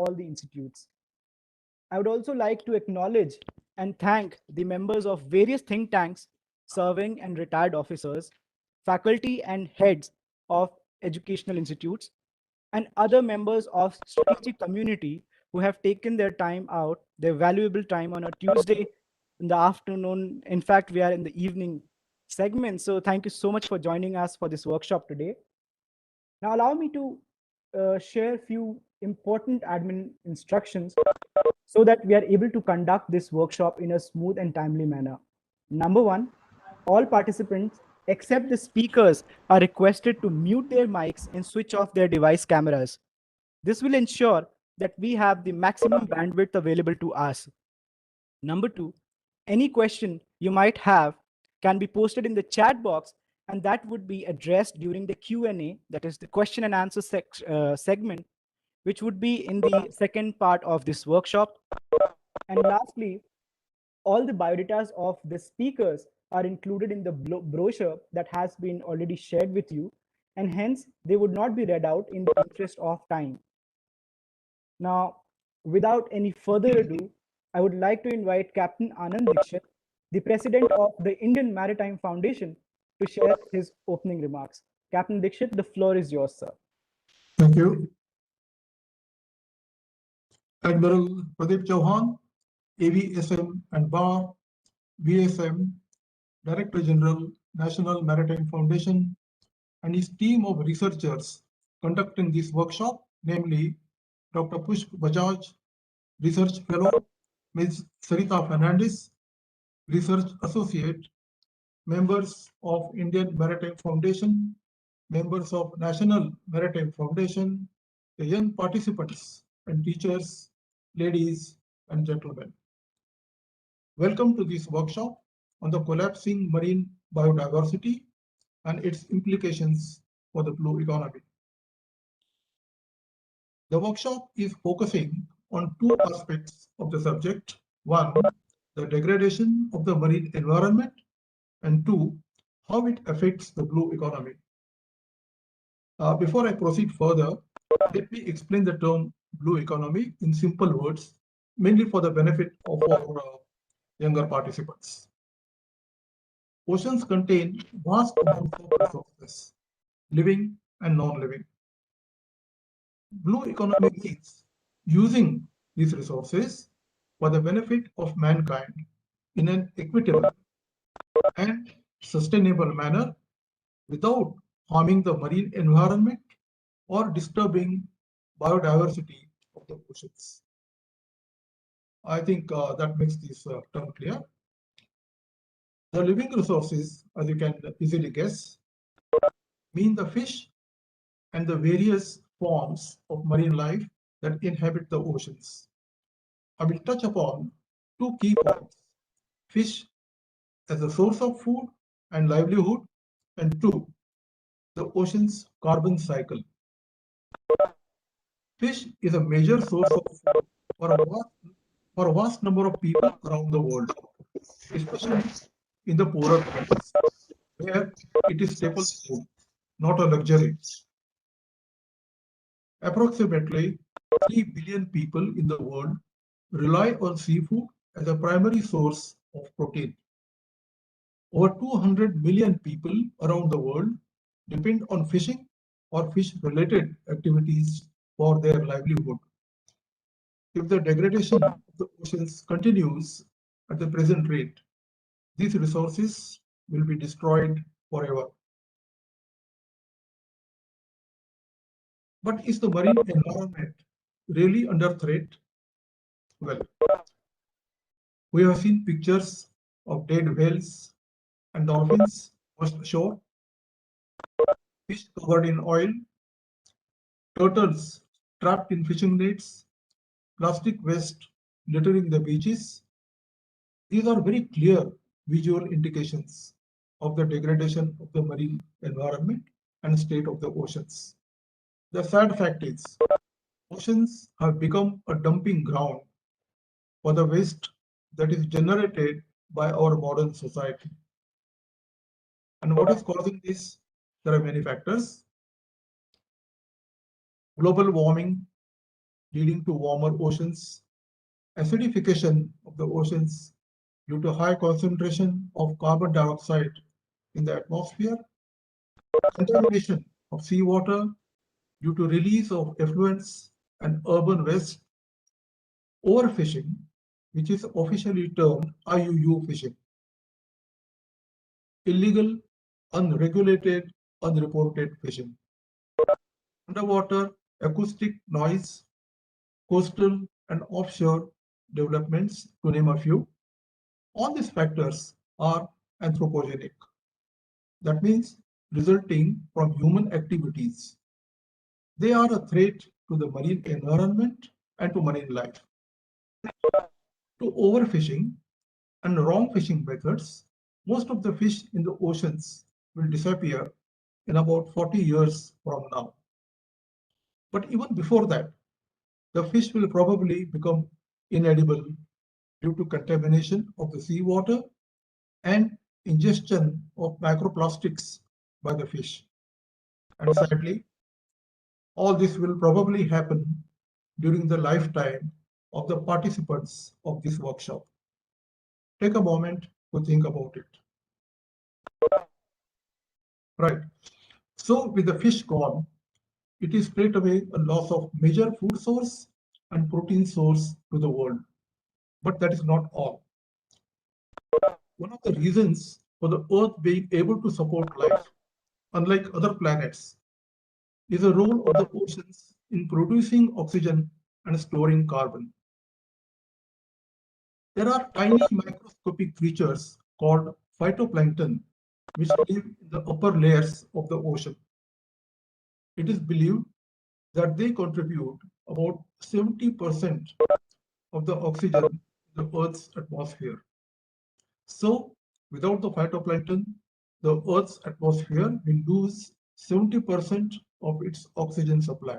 all the institutes. I would also like to acknowledge and thank the members of various think tanks, serving and retired officers, faculty and heads of educational institutes, and other members of strategic community who have taken their time out, their valuable time on a Tuesday in the afternoon. In fact, we are in the evening segment. So thank you so much for joining us for this workshop today. Now allow me to share a few important admin instructions so that we are able to conduct this workshop in a smooth and timely manner. Number one, all participants except the speakers are requested to mute their mics and switch off their device cameras. This will ensure that we have the maximum bandwidth available to us. Number two, any question you might have can be posted in the chat box, and that would be addressed during the Q&A, that is the question and answer segment, which would be in the second part of this workshop. And lastly, all the biodatas of the speakers are included in the brochure that has been already shared with you, and hence they would not be read out in the interest of time. Now, without any further ado, I would like to invite Captain Anand Dixit, the president of the Indian Maritime Foundation, to share his opening remarks. Captain Dixit, the floor is yours, sir. Thank you. Admiral Pradeep Chauhan, AVSM and BAR, VSM, Director General, National Maritime Foundation, and his team of researchers conducting this workshop, namely Dr. Pushp Bajaj, Research Fellow, Ms. Sarita Fernandez, Research Associate, members of Indian Maritime Foundation, members of National Maritime Foundation, the young participants and teachers, ladies and gentlemen. Welcome to this workshop on the collapsing marine biodiversity and its implications for the blue economy. The workshop is focusing on two aspects of the subject. One, the degradation of the marine environment, and two, how it affects the blue economy. Before I proceed further, let me explain the term blue economy in simple words, mainly for the benefit of our younger participants. Oceans contain vast amounts of resources, living and non-living. Blue economy means using these resources for the benefit of mankind in an equitable and sustainable manner without harming the marine environment or disturbing biodiversity of the oceans. I think that makes this term clear. The living resources, as you can easily guess, mean the fish and the various forms of marine life that inhabit the oceans. I will touch upon two key points: fish as a source of food and livelihood, and two, the ocean's carbon cycle. Fish is a major source of food for a vast number of people around the world, especially in the poorer countries, where it is staple food, not a luxury. Approximately 3 billion people in the world rely on seafood as a primary source of protein. Over 200 million people around the world depend on fishing or fish-related activities for their livelihood. If the degradation of the oceans continues at the present rate, these resources will be destroyed forever. But is the marine environment really under threat? Well, we have seen pictures of dead whales and dolphins washed ashore, fish covered in oil, turtles trapped in fishing nets, plastic waste littering the beaches. These are very clear visual indications of the degradation of the marine environment and state of the oceans. The sad fact is, oceans have become a dumping ground for the waste that is generated by our modern society. And what is causing this? There are many factors. Global warming, leading to warmer oceans, acidification of the oceans due to high concentration of carbon dioxide in the atmosphere, contamination of seawater due to release of effluents and urban waste, overfishing, which is officially termed IUU fishing, illegal, unregulated, unreported fishing, underwater acoustic noise, coastal and offshore developments, to name a few. All these factors are anthropogenic. That means resulting from human activities. They are a threat to the marine environment and to marine life. To overfishing and wrong fishing methods, most of the fish in the oceans will disappear in about 40 years from now. But even before that, the fish will probably become inedible due to contamination of the seawater and ingestion of microplastics by the fish. And sadly, all this will probably happen during the lifetime of the participants of this workshop. Take a moment to think about it. Right. So with the fish gone, it is straight away a loss of major food source and protein source to the world. But that is not all. One of the reasons for the Earth being able to support life, unlike other planets, is the role of the oceans in producing oxygen and storing carbon. There are tiny microscopic creatures called phytoplankton which live in the upper layers of the ocean. It is believed that they contribute about 70% of the oxygen in the Earth's atmosphere. So, without the phytoplankton, the Earth's atmosphere will lose 70% of its oxygen supply.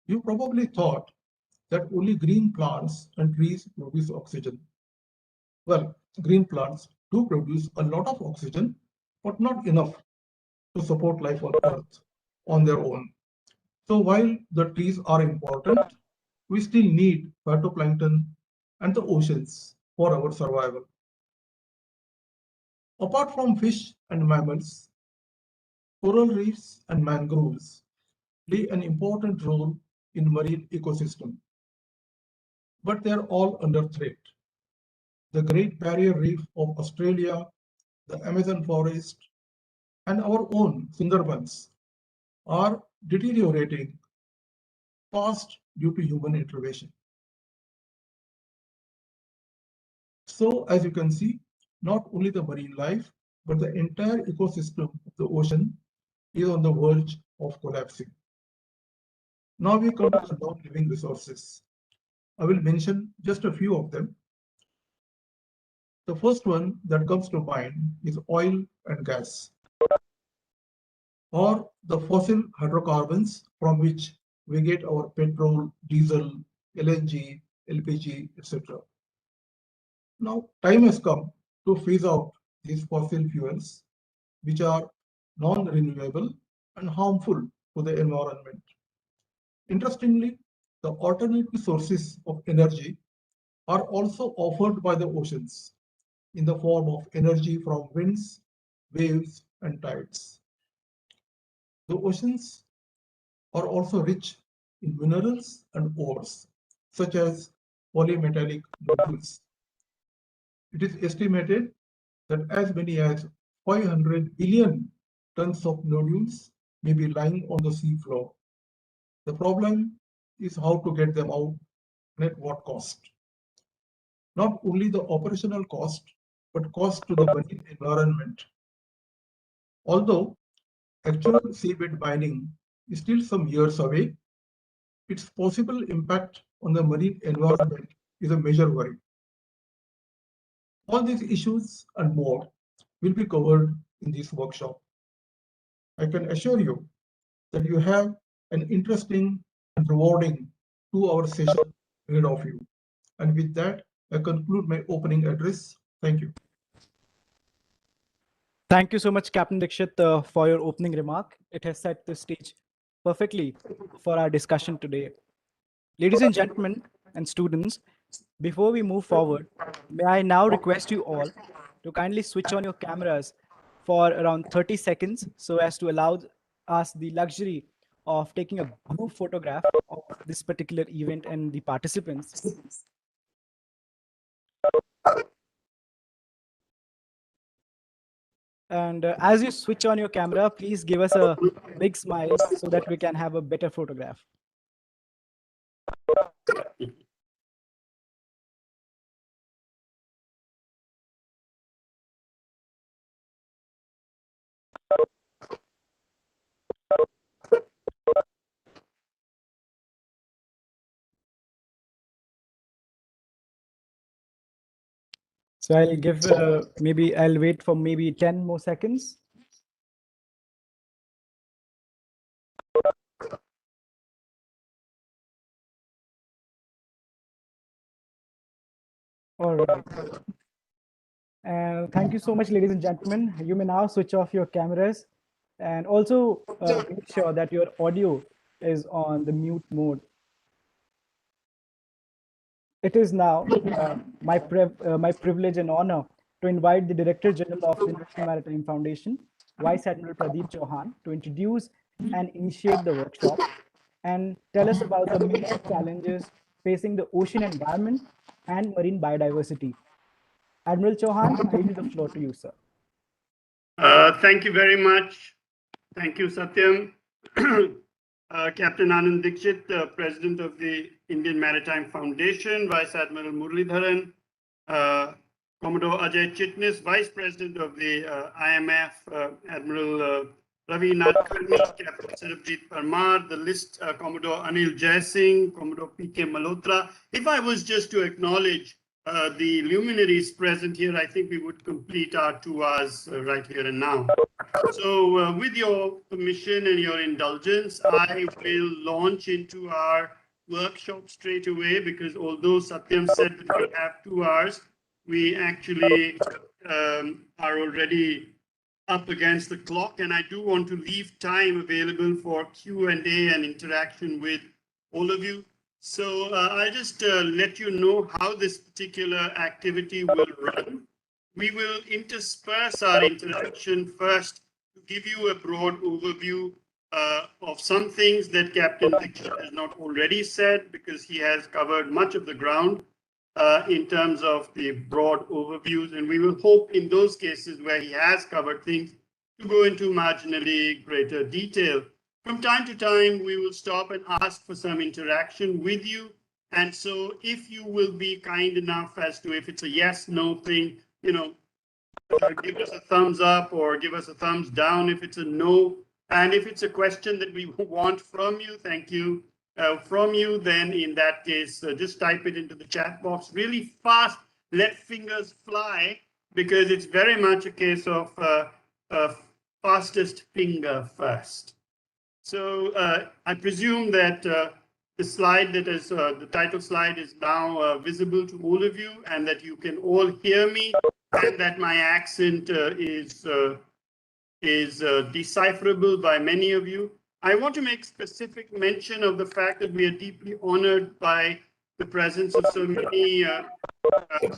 You probably thought that only green plants and trees produce oxygen. Well, green plants do produce a lot of oxygen, but not enough to support life on Earth on their own. So while the trees are important, we still need phytoplankton and the oceans for our survival. Apart from fish and mammals, coral reefs and mangroves play an important role in marine ecosystem, but they are all under threat. The Great Barrier Reef of Australia, the Amazon forest, and our own Sundarbans are deteriorating fast due to human intervention. So, as you can see, not only the marine life, but the entire ecosystem of the ocean is on the verge of collapsing. Now we come to the non-living resources. I will mention just a few of them. The first one that comes to mind is oil and gas, or the fossil hydrocarbons from which we get our petrol, diesel, LNG, LPG, etc. Now, time has come to phase out these fossil fuels, which are non-renewable and harmful to the environment. Interestingly, the alternative sources of energy are also offered by the oceans in the form of energy from winds, waves, and tides. The oceans are also rich in minerals and ores, such as polymetallic nodules. It is estimated that as many as 500 billion tons of nodules may be lying on the seafloor. The problem is how to get them out and at what cost. Not only the operational cost, but cost to the marine environment. Although actual seabed mining is still some years away, its possible impact on the marine environment is a major worry. All these issues and more will be covered in this workshop. I can assure you that you have an interesting and rewarding 2-hour session ahead of you. And with that, I conclude my opening address. Thank you. Thank you so much, Captain Dikshit, for your opening remark. It has set the stage perfectly for our discussion today. Ladies and gentlemen and students, before we move forward, may I now request you all to kindly switch on your cameras for around 30 seconds so as to allow us the luxury of taking a group photograph of this particular event and the participants. And as you switch on your camera, please give us a big smile so that we can have a better photograph. So I'll give maybe I'll wait for maybe 10 more seconds. All right. And thank you so much, ladies and gentlemen. You may now switch off your cameras and also make sure that your audio is on the mute mode. It is now my privilege and honor to invite the Director General of the National Maritime Foundation, Vice Admiral Pradeep Chauhan, to introduce and initiate the workshop and tell us about the major challenges facing the ocean environment and marine biodiversity. Admiral Chauhan, I yield the floor to you, sir. Thank you very much. Thank you, Satyam. Captain Anand Dixit, President of the Indian Maritime Foundation, Vice Admiral Muralidharan, Commodore Ajay Chitnis, Vice President of the IMF, Admiral Ravi Nadkarni, Captain Sarabjit Parmar, the list, Commodore Anil Jaisingh, Commodore P.K. Malhotra. If I was just to acknowledge the luminaries present here, I think we would complete our 2 hours right here and now. So with your permission and your indulgence, I will launch into our workshop straight away, because although Satyam said that we have 2 hours, we actually are already up against the clock, and I do want to leave time available for Q&A and interaction with all of you. So I'll just let you know how this particular activity will run. We will intersperse our interaction first to give you a broad overview of some things that Captain Dixit has not already said, because he has covered much of the ground in terms of the broad overviews. And we will hope in those cases where he has covered things to go into marginally greater detail. From time to time, we will stop and ask for some interaction with you. And so if you will be kind enough as to, if it's a yes, no thing, you know, give us a thumbs up or give us a thumbs down if it's a no. And if it's a question that we want from you, thank you, from you, then in that case, just type it into the chat box really fast, let fingers fly, because it's very much a case of fastest finger first. So I presume that the slide that is the title slide is now visible to all of you, and that you can all hear me, and that my accent is decipherable by many of you. I want to make specific mention of the fact that we are deeply honored by the presence of so many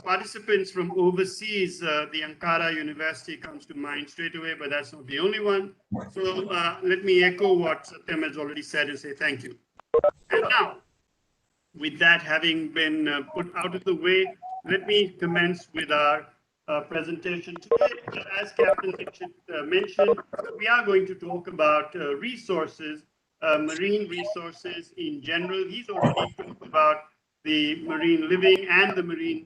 participants from overseas. The Ankara University comes to mind straight away, but that's not the only one. So let me echo what Satyam has already said and say thank you. And now, with that having been put out of the way, let me commence with our presentation today. As Captain Dixit mentioned, we are going to talk about resources, marine resources in general. He's already talked about the marine living and the marine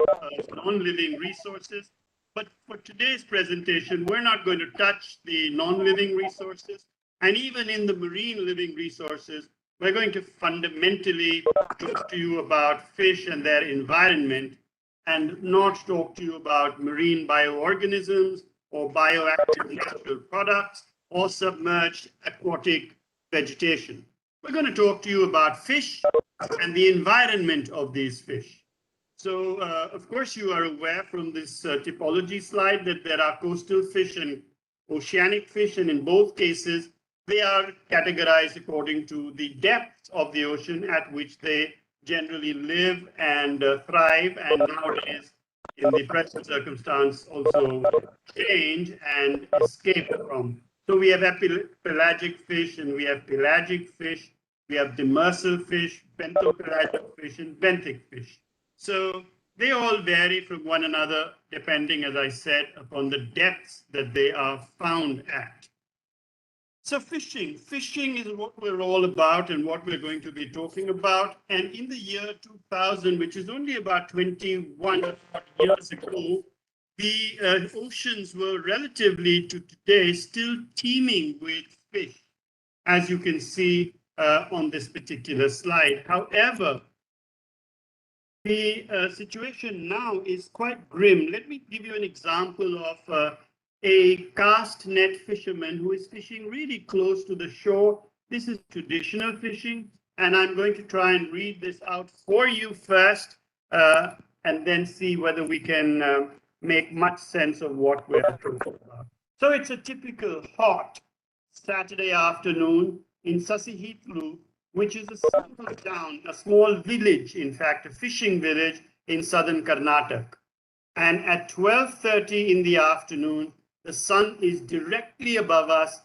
non-living resources. But for today's presentation, we're not going to touch the non-living resources. And even in the marine living resources, we're going to fundamentally talk to you about fish and their environment, and not talk to you about marine bioorganisms or bioactive natural products or submerged aquatic vegetation. We're going to talk to you about fish and the environment of these fish. So, of course, you are aware from this typology slide that there are coastal fish and oceanic fish, and in both cases, they are categorized according to the depth of the ocean at which they generally live and thrive, and nowadays, in the present circumstance, also change and escape from. So we have pelagic fish, and we have pelagic fish, we have demersal fish, bentopelagic fish, and benthic fish. So they all vary from one another depending, as I said, upon the depths that they are found at. So fishing is what we're all about and what we're going to be talking about. And in the year 2000, which is only about 21 years ago, the oceans were relatively to today still teeming with fish, as you can see on this particular slide. However, the situation now is quite grim. Let me give you an example of a cast net fisherman who is fishing really close to the shore. This is traditional fishing, and I'm going to try and read this out for you first, and then see whether we can make much sense of what we're talking about. So it's a typical hot Saturday afternoon in Sasihitlu, which is a small town, a small village, in fact, a fishing village in southern Karnataka. And at 12:30 in the afternoon, the sun is directly above us,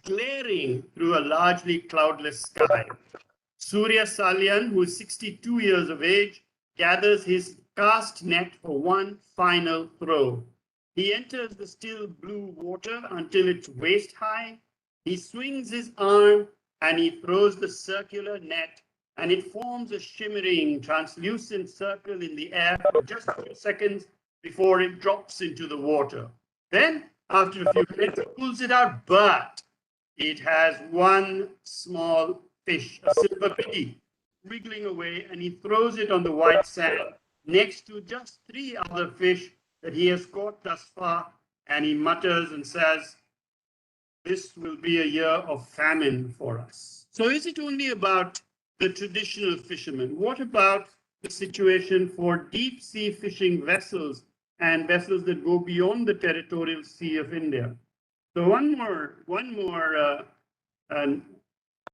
glaring through a largely cloudless sky. Surya Salyan, who is 62 years of age, gathers his cast net for one final throw. He enters the still blue water until it's waist high. He swings his arm and he throws the circular net, and it forms a shimmering, translucent circle in the air for just a few seconds before it drops into the water. Then, after a few minutes, he pulls it out, but it has one small fish, a silver biddy, wriggling away, and he throws it on the white sand next to just 3 other fish that he has caught thus far, and he mutters and says, "This will be a year of famine for us." So is it only about the traditional fishermen? What about the situation for deep sea fishing vessels and vessels that go beyond the territorial sea of India? So one more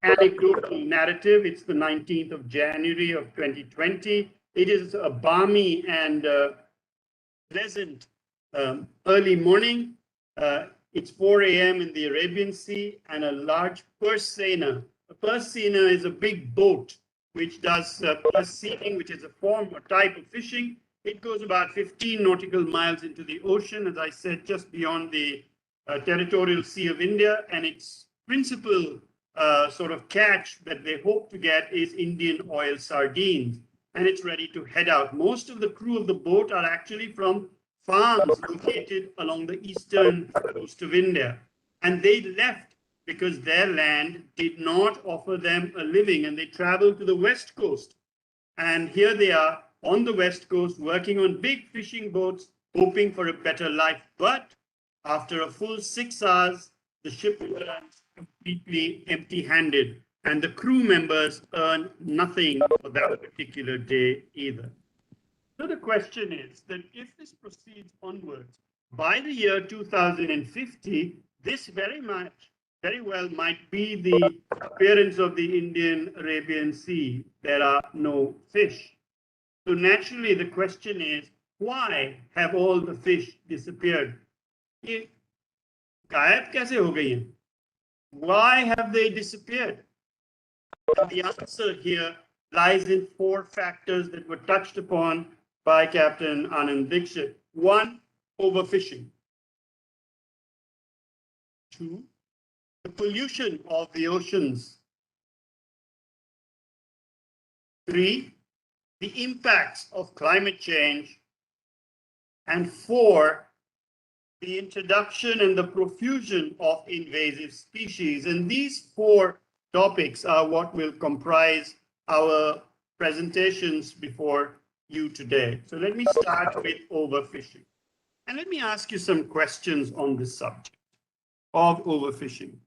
anecdotal narrative. It's the 19th of January of 2020. It is a balmy and pleasant early morning. It's 4 a.m. in the Arabian Sea, and a large purse seiner. A purse seiner is a big boat which does purse seining, which is a form or type of fishing. It goes about 15 nautical miles into the ocean, as I said, just beyond the territorial sea of India, and its principal sort of catch that they hope to get is Indian oil sardines, and it's ready to head out. Most of the crew of the boat are actually from farms located along the eastern coast of India, and they left because their land did not offer them a living, and they traveled to the west coast. And here they are on the west coast working on big fishing boats, hoping for a better life. But after a full 6 hours, the ship returns completely empty-handed, and the crew members earn nothing for that particular day either. So the question is that if this proceeds onwards, by the year 2050, this very well might be the appearance of the Indian Arabian Sea. There are no fish. So naturally, the question is, why have all the fish disappeared? ये गायब कैसे हो गई हैं? Why have they disappeared? And the answer here lies in 4 factors that were touched upon by Captain Anand Dixit. 1, overfishing. 2, the pollution of the oceans. 3, the impacts of climate change. And 4, the introduction and the profusion of invasive species. And these 4 topics are what will comprise our presentations before you today. So let me start with overfishing. And let me ask you some questions on this subject of overfishing.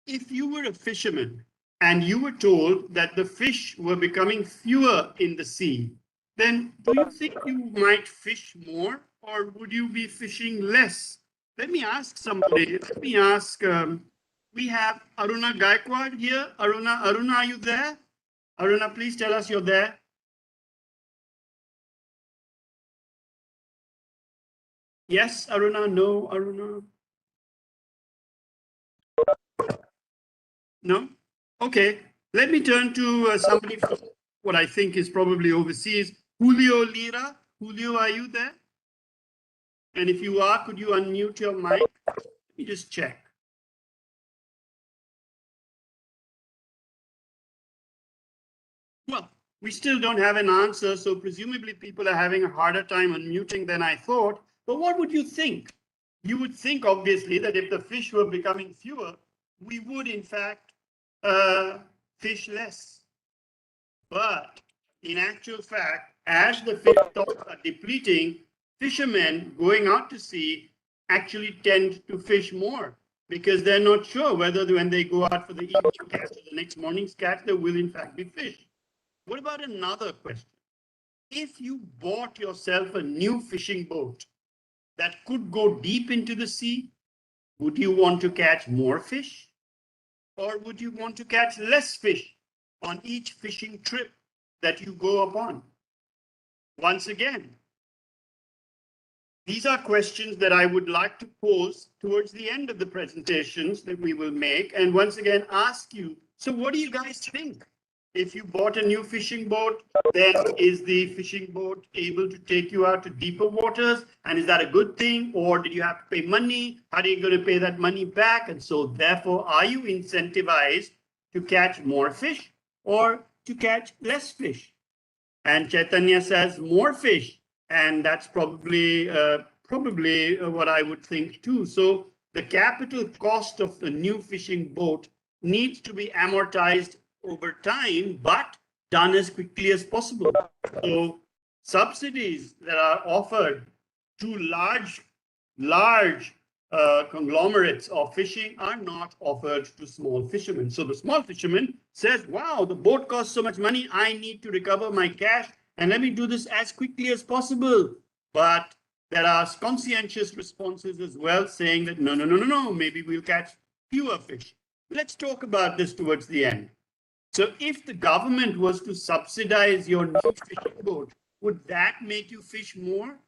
If you were a fisherman and you were told that the fish were becoming fewer in the sea, then do you think you might fish more, or would you be fishing less? Let me ask somebody. Let me ask, we have Aruna Gaikwad here. Aruna, are you there? Aruna, please tell us you're there. Yes, Aruna, no, Aruna. No? Okay, let me turn to somebody from what I think is probably overseas. Julio Lira. Julio, are you there? And if you are, could you unmute your mic? Let me just check. Well, we still don't have an answer, so presumably people are having a harder time unmuting than I thought. But what would you think? You would think, obviously, that if the fish were becoming fewer, we would, in fact, fish less. But in actual fact, as the fish stocks are depleting, fishermen going out to sea actually tend to fish more because they're not sure whether when they go out for the evening catch or the next morning's catch, there will in fact be fish. What about another question? If you bought yourself a new fishing boat that could go deep into the sea, would you want to catch more fish? Or would you want to catch less fish on each fishing trip that you go upon? Once again, these are questions that I would like to pose towards the end of the presentations that we will make. And once again, ask you, so what do you guys think? If you bought a new fishing boat, then is the fishing boat able to take you out to deeper waters? And is that a good thing? Or did you have to pay money? How are you going to pay that money back? And so therefore, are you incentivized to catch more fish or to catch less fish? And Chaitanya says more fish. And that's probably what I would think too. So the capital cost of the new fishing boat needs to be amortized over time, but done as quickly as possible. So subsidies that are offered to large conglomerates of fishing are not offered to small fishermen. So the small fisherman says, wow, the boat costs so much money, I need to recover my cash, and let me do this as quickly as possible. But there are conscientious responses as well saying that no, maybe we'll catch fewer fish. Let's talk about this towards the end. So if the government was to subsidize your new fishing boat, would that make you fish more?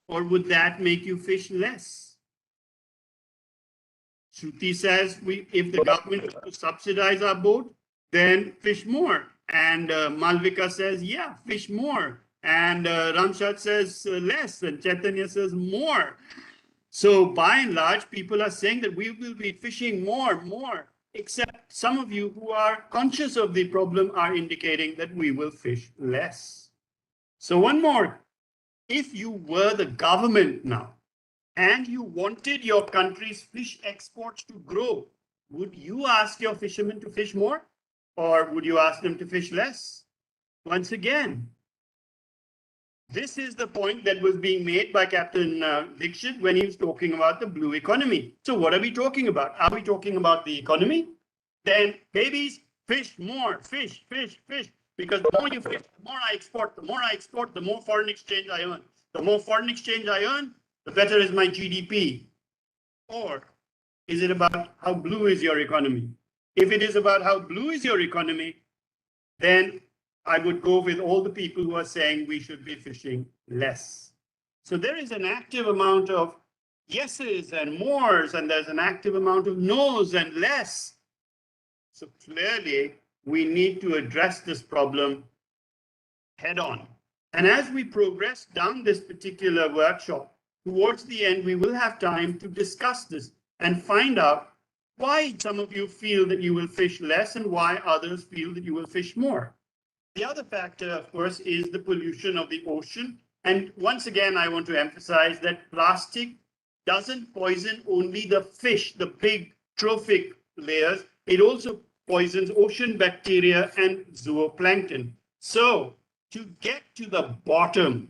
Or would that make you fish less? Shruti says, if the government was to subsidize our boat, then fish more. And Malvika says, yeah, fish more. And Ramshad says less. And Chaitanya says more. So by and large, people are saying that we will be fishing more, except some of you who are conscious of the problem are indicating that we will fish less. So one more, if you were the government now and you wanted your country's fish exports to grow, would you ask your fishermen to fish more or would you ask them to fish less? Once again, this is the point that was being made by Captain Dixit when he was talking about the blue economy. So what are we talking about? Are we talking about the economy? Then babies, fish more, fish. Because the more you fish, the more I export, the more foreign exchange I earn. The more foreign exchange I earn, the better is my GDP. Or is it about how blue is your economy? If it is about how blue is your economy, then I would go with all the people who are saying we should be fishing less. So there is an active amount of yeses and mores, and there's an active amount of no's and less. So clearly, we need to address this problem head on. And as we progress down this particular workshop, towards the end, we will have time to discuss this and find out why some of you feel that you will fish less and why others feel that you will fish more. The other factor, of course, is the pollution of the ocean. And once again, I want to emphasize that plastic doesn't poison only the fish, the big trophic layers. It also poisons ocean bacteria and zooplankton. So to get to the bottom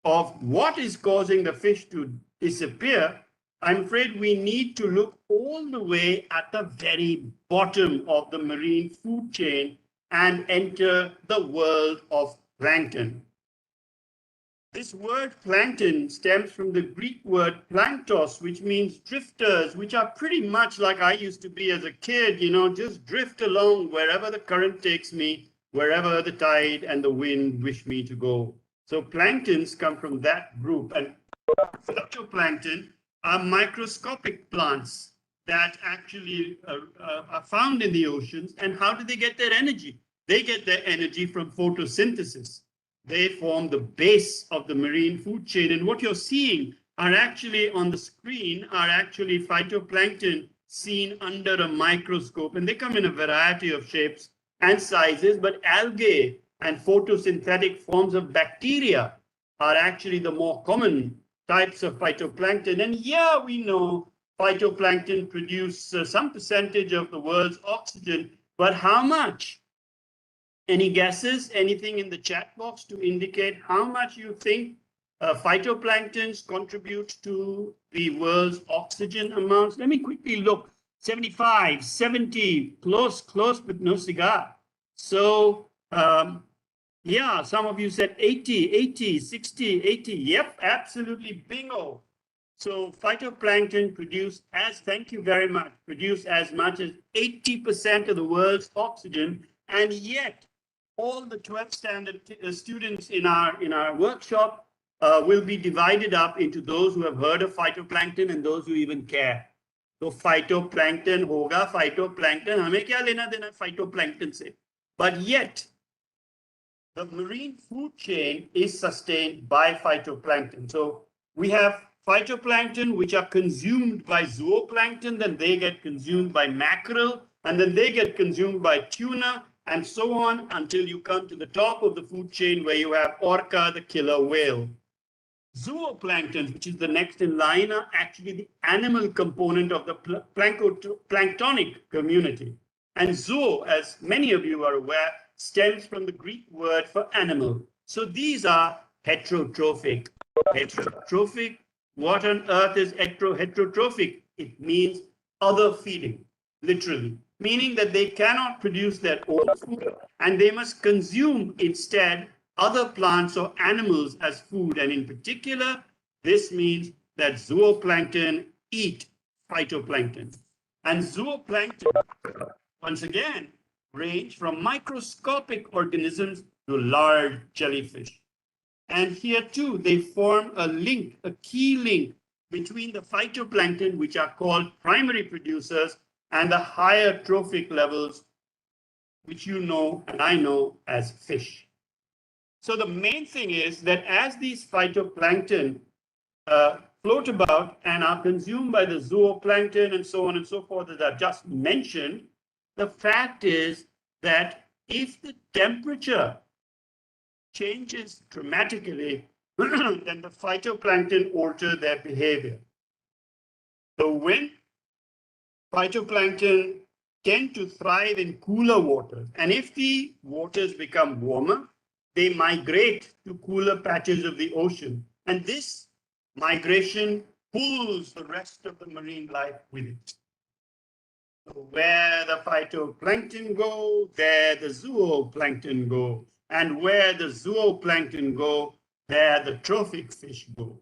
of what is causing the fish to disappear, I'm afraid we need to look all the way at the very bottom of the marine food chain and enter the world of plankton. This word plankton stems from the Greek word planktos, which means drifters, which are pretty much like I used to be as a kid, just drift along wherever the current takes me. wherever the tide and the wind wish me to go. So planktons come from that group, and phytoplankton are microscopic plants that actually are found in the oceans. And how do they get their energy? They get their energy from photosynthesis. They form the base of the marine food chain. And what you're seeing are actually on the screen are actually phytoplankton seen under a microscope. And they come in a variety of shapes and sizes, but algae and photosynthetic forms of bacteria are actually the more common types of phytoplankton. And yeah, we know phytoplankton produce some percentage of the world's oxygen, but how much? Any guesses? Anything in the chat box to indicate how much you think phytoplanktons contribute to the world's oxygen amounts? Let me quickly look. 75, 70, close, but no cigar. So, yeah, some of you said 80, 60, 80. Yep, absolutely bingo. So phytoplankton thank you very much, produce as much as 80% of the world's oxygen, and yet all the 12th standard students in our workshop will be divided up into those who have heard of phytoplankton and those who even care. So phytoplankton hoga, phytoplankton, hame kya lena dena phytoplankton se? But yet, the marine food chain is sustained by phytoplankton. So we have phytoplankton, which are consumed by zooplankton, then they get consumed by mackerel, and then they get consumed by tuna, and so on until you come to the top of the food chain where you have orca, the killer whale. Zooplankton, which is the next in line, are actually the animal component of the planktonic community. And zoo, as many of you are aware, stems from the Greek word for animal. So these are heterotrophic. Heterotrophic, what on earth is heterotrophic? It means other feeding, literally, meaning that they cannot produce their own food and they must consume instead other plants or animals as food. And in particular, this means that zooplankton eat phytoplankton. And zooplankton, once again, range from microscopic organisms to large jellyfish. And here too, they form a link, a key link between the phytoplankton, which are called primary producers, and the higher trophic levels, which you know and I know as fish. So the main thing is that as these phytoplankton float about and are consumed by the zooplankton and so on and so forth that I've just mentioned, the fact is that if the temperature changes dramatically, then the phytoplankton alter their behavior. So when phytoplankton tend to thrive in cooler waters, and if the waters become warmer, they migrate to cooler patches of the ocean. And this migration pulls the rest of the marine life with it. So where the phytoplankton go, there the zooplankton go. And where the zooplankton go, there the trophic fish go.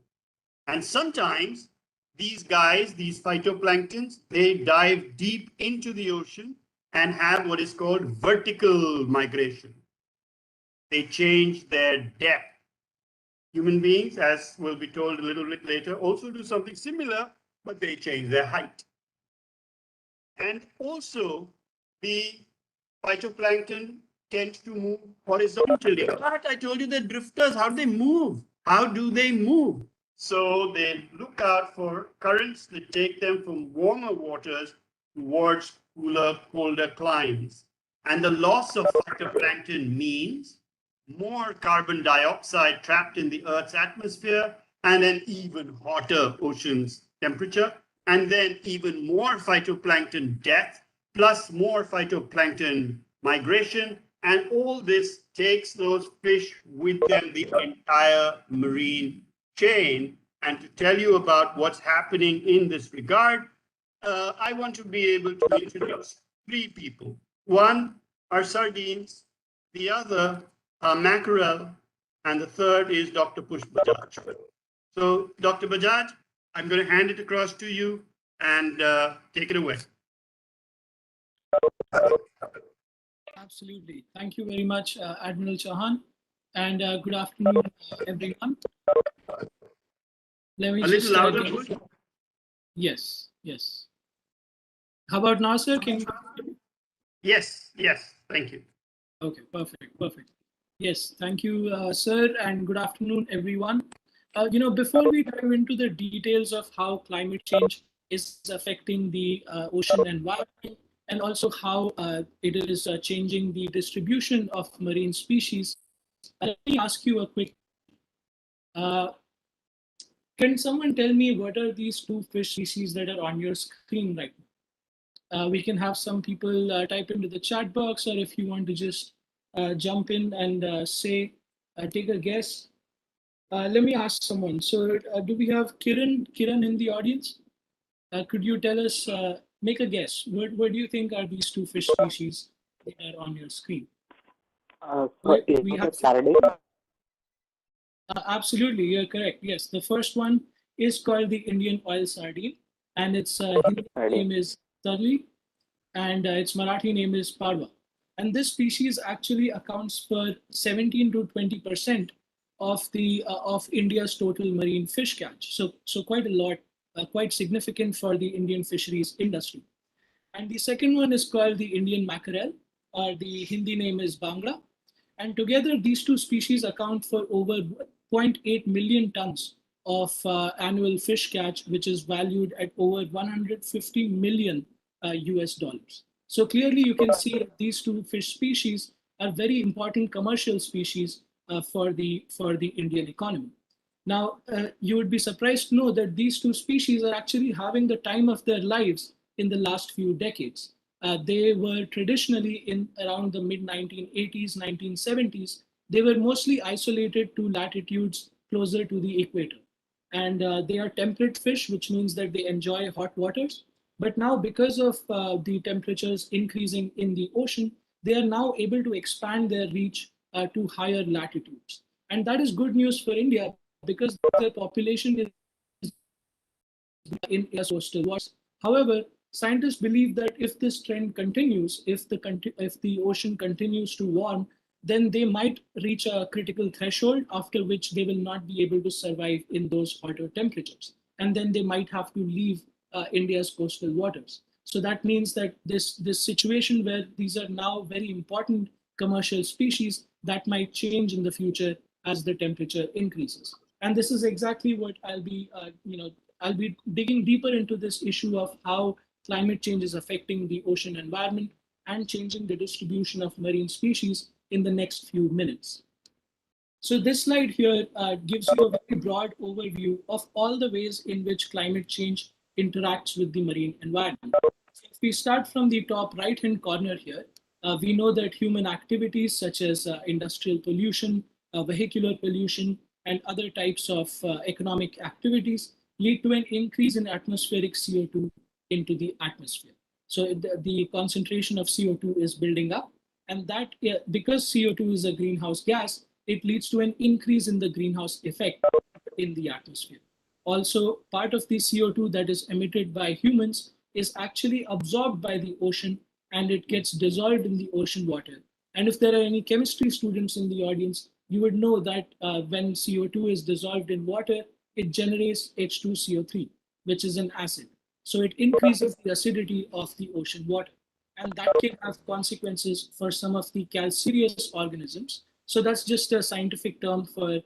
And sometimes these guys, these phytoplanktons, they dive deep into the ocean and have what is called vertical migration. They change their depth. Human beings, as will be told a little bit later, also do something similar, but they change their height. And also, the phytoplankton tends to move horizontally. But I told you that drifters, how do they move? How do they move? So they look out for currents that take them from warmer waters towards cooler, colder climes. And the loss of phytoplankton means more carbon dioxide trapped in the Earth's atmosphere and an even hotter ocean's temperature, and then even more phytoplankton death, plus more phytoplankton migration, and all this takes those fish with them, the entire marine chain. And to tell you about what's happening in this regard, I want to be able to introduce three people. One are sardines, the other are mackerel, and the third is Dr. Pushp Bajaj. So, Dr. Bajaj, I'm going to hand it across to you and take it away. Absolutely. Thank you very much, Admiral Chauhan. And good afternoon, everyone. Let me A little just louder, get... please. Yes, yes. How about now, sir? Can you... Yes, yes. Thank you. Okay, perfect, perfect. Yes, thank you, sir, and good afternoon, everyone. Before we dive into the details of how climate change is affecting the ocean environment and also how it is changing the distribution of marine species, let me ask you a quick. Uh, can someone tell me what are these two fish species that are on your screen right now? We can have some people type into the chat box, or if you want to just jump in and take a guess. Let me ask someone. So, do we have Kiran? Kiran in the audience? Could you tell us? Make a guess. What do you think are these two fish species that are on your screen? So is We have it sardine? absolutely. You're correct. Yes, the first one is called the Indian oil sardine, and its Hindi Sardine. name is Tarli, and its Marathi name is Parva. And this species actually accounts for 17 to 20% of the of India's total marine fish catch. So quite a lot, quite significant for the Indian fisheries industry. And the second one is called the Indian mackerel, or the Hindi name is Bangla. And together, these two species account for over zero point 0.8 million tons of annual fish catch, which is valued at over 150 million US dollars. So clearly, you can see that these two fish species are very important commercial species for the Indian economy. Now, you would be surprised to know that these two species are actually having the time of their lives in the last few decades. They were traditionally in around the mid 1980s, 1970s. They were mostly isolated to latitudes closer to the equator. And they are temperate fish, which means that they enjoy hot waters. But now, because of the temperatures increasing in the ocean, they are now able to expand their reach to higher latitudes. And that is good news for India because their population is in India's coastal waters. However, scientists believe that if this trend continues, if the ocean continues to warm, then they might reach a critical threshold after which they will not be able to survive in those hotter temperatures, and then they might have to leave India's coastal waters. So that means that this situation where these are now very important commercial species that might change in the future as the temperature increases. And this is exactly what I'll be digging deeper into this issue of how climate change is affecting the ocean environment and changing the distribution of marine species in the next few minutes. So this slide here gives you a very broad overview of all the ways in which climate change interacts with the marine environment. So if we start from the top right-hand corner here, we know that human activities such as industrial pollution, vehicular pollution, and other types of economic activities lead to an increase in atmospheric CO2 into the atmosphere. So the concentration of CO2 is building up, and that because CO2 is a greenhouse gas, it leads to an increase in the greenhouse effect in the atmosphere. Also, part of the CO2 that is emitted by humans is actually absorbed by the ocean and it gets dissolved in the ocean water. And if there are any chemistry students in the audience, you would know that when CO2 is dissolved in water, it generates H2CO3, which is an acid. So it increases the acidity of the ocean water. And that can have consequences for some of the calcareous organisms. So that's just a scientific term for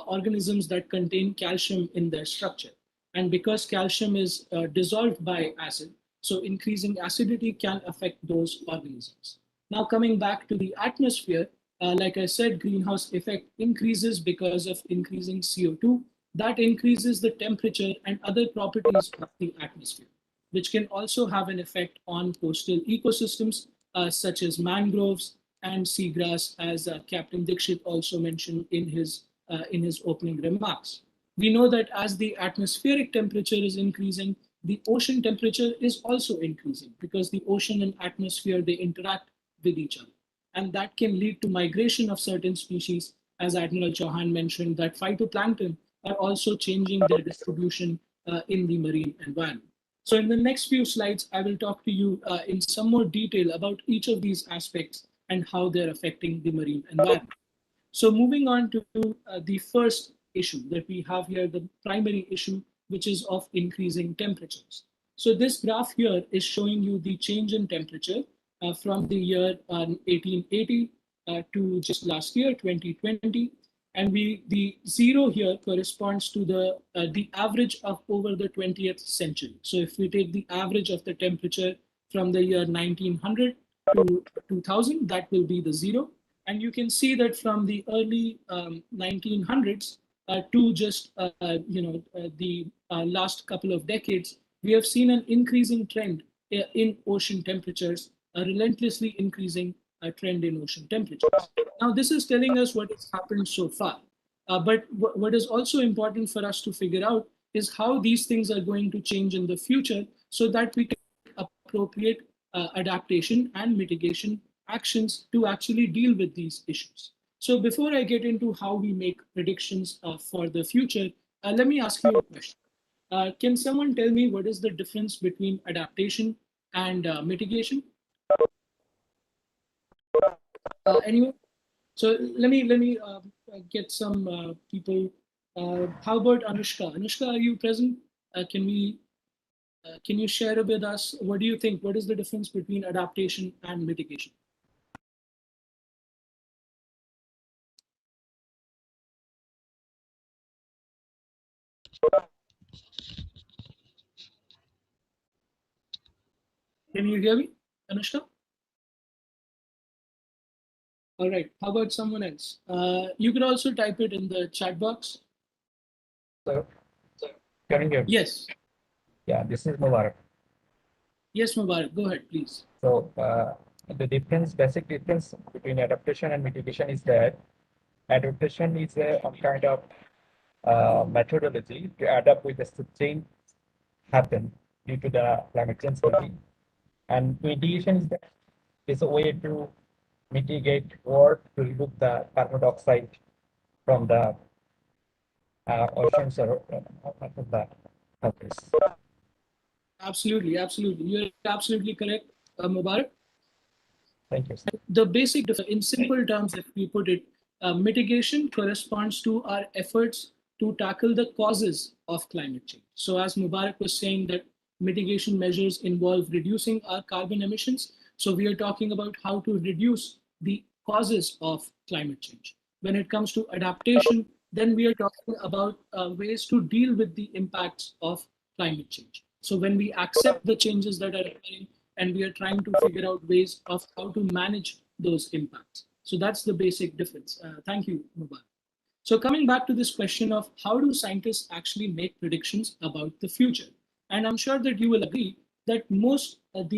organisms that contain calcium in their structure. And because calcium is dissolved by acid, so increasing acidity can affect those organisms. Now coming back to the atmosphere, like I said, greenhouse effect increases because of increasing CO2. That increases the temperature and other properties of the atmosphere, which can also have an effect on coastal ecosystems such as mangroves and seagrass, as Captain Dixit also mentioned in his opening remarks. We know that as the atmospheric temperature is increasing, the ocean temperature is also increasing because the ocean and atmosphere, they interact with each other. And that can lead to migration of certain species, as Admiral Chauhan mentioned, that phytoplankton are also changing their distribution in the marine environment. So in the next few slides, I will talk to you in some more detail about each of these aspects and how they're affecting the marine environment. So moving on to the first issue that we have here, the primary issue, which is of increasing temperatures. So this graph here is showing you the change in temperature from the year 1880 to just last year, 2020. And the zero here corresponds to the average of over the 20th century. So if we take the average of the temperature from the year 1900 to 2000, that will be the zero. And you can see that from the early 1900s to just the last couple of decades, we have seen an increasing trend in ocean temperatures, a relentlessly increasing trend in ocean temperatures. Now, this is telling us what has happened so far. But what is also important for us to figure out is how these things are going to change in the future so that we can appropriate adaptation and mitigation actions to actually deal with these issues. So before I get into how we make predictions for the future, let me ask you a question. Can someone tell me what is the difference between adaptation and mitigation? Anyone? So let me get some people. How about Anushka? Anushka, are you present? Can you share with us what do you think? What is the difference between adaptation and mitigation? Can you hear me, Anushka? All right. How about someone else? You can also type it in the chat box. So, can you hear me? Yes. Yeah, this is Mubarak. Yes, Mubarak. Go ahead, please. So, the basic difference between adaptation and mitigation is that adaptation is a kind of methodology to adapt with the change happen due to the climate change, and mitigation is a way to mitigate or to remove the carbon dioxide from the oceans or from the surface. Absolutely, absolutely. You're absolutely correct, Mubarak. Thank you. The basic difference, in simple terms, if we put it, mitigation corresponds to our efforts to tackle the causes of climate change. So as Mubarak was saying that mitigation measures involve reducing our carbon emissions. So we are talking about how to reduce the causes of climate change. When it comes to adaptation, then we are talking about ways to deal with the impacts of climate change. So when we accept the changes that are occurring, and we are trying to figure out ways of how to manage those impacts. So that's the basic difference. Thank you, Mubarak. So coming back to this question of how do scientists actually make predictions about the future? And I'm sure that you will agree that most of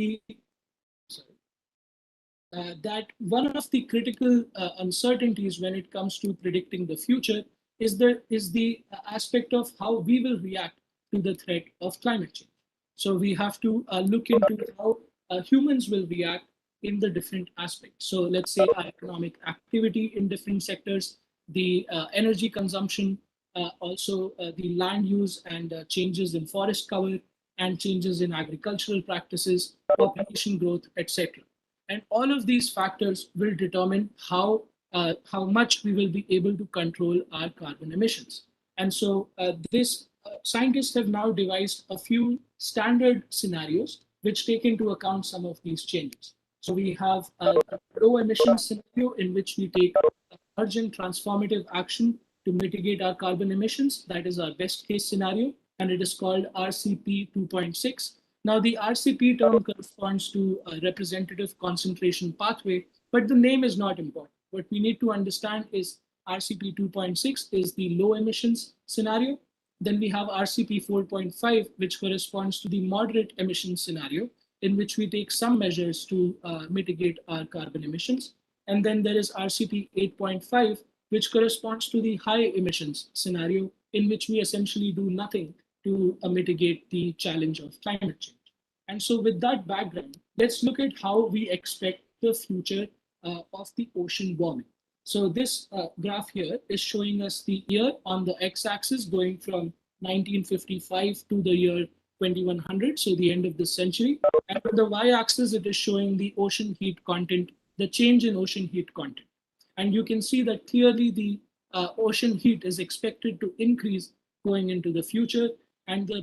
that one of the critical uncertainties when it comes to predicting the future is the aspect of how we will react to the threat of climate change. So we have to look into how humans will react in the different aspects. So let's say our economic activity in different sectors, the energy consumption, also the land use and changes in forest cover and changes in agricultural practices, population growth, etc. And all of these factors will determine how much we will be able to control our carbon emissions. And so scientists have now devised a few standard scenarios which take into account some of these changes. So we have a low emission scenario in which we take urgent transformative action to mitigate our carbon emissions. That is our best case scenario, and it is called RCP 2.6. Now, the RCP term corresponds to a representative concentration pathway, but the name is not important. What we need to understand is RCP 2.6 is the low emissions scenario. Then we have RCP 4.5, which corresponds to the moderate emissions scenario, in which we take some measures to mitigate our carbon emissions. And then there is RCP 8.5, which corresponds to the high emissions scenario, in which we essentially do nothing to mitigate the challenge of climate change. And so with that background, let's look at how we expect the future of the ocean warming. So this graph here is showing us the year on the x-axis going from 1955 to the year 2100, so the end of this century. And on the y-axis, it is showing the ocean heat content the change in ocean heat content. And you can see that clearly the ocean heat is expected to increase going into the future. And the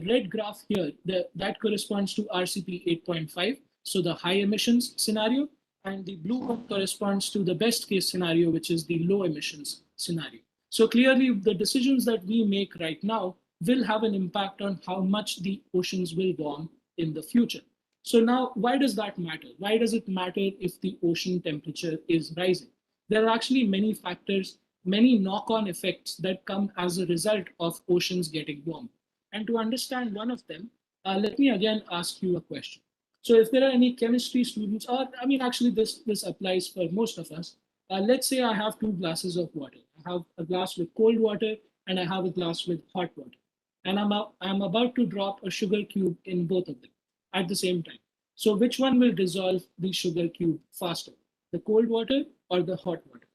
red graph here, that corresponds to RCP 8.5, so the high emissions scenario, and the blue one corresponds to the best case scenario, which is the low emissions scenario. So clearly, the decisions that we make right now will have an impact on how much the oceans will warm in the future. So now, why does that matter? Why does it matter if the ocean temperature is rising? There are actually many factors, many knock-on effects that come as a result of oceans getting warm. And to understand one of them, let me again ask you a question. So if there are any chemistry students, or I mean, actually this applies for most of us. Let's say I have two glasses of water. I have a glass with cold water and I have a glass with hot water. And I'm about to drop a sugar cube in both of them at the same time. So which one will dissolve the sugar cube faster, the cold water or the hot water?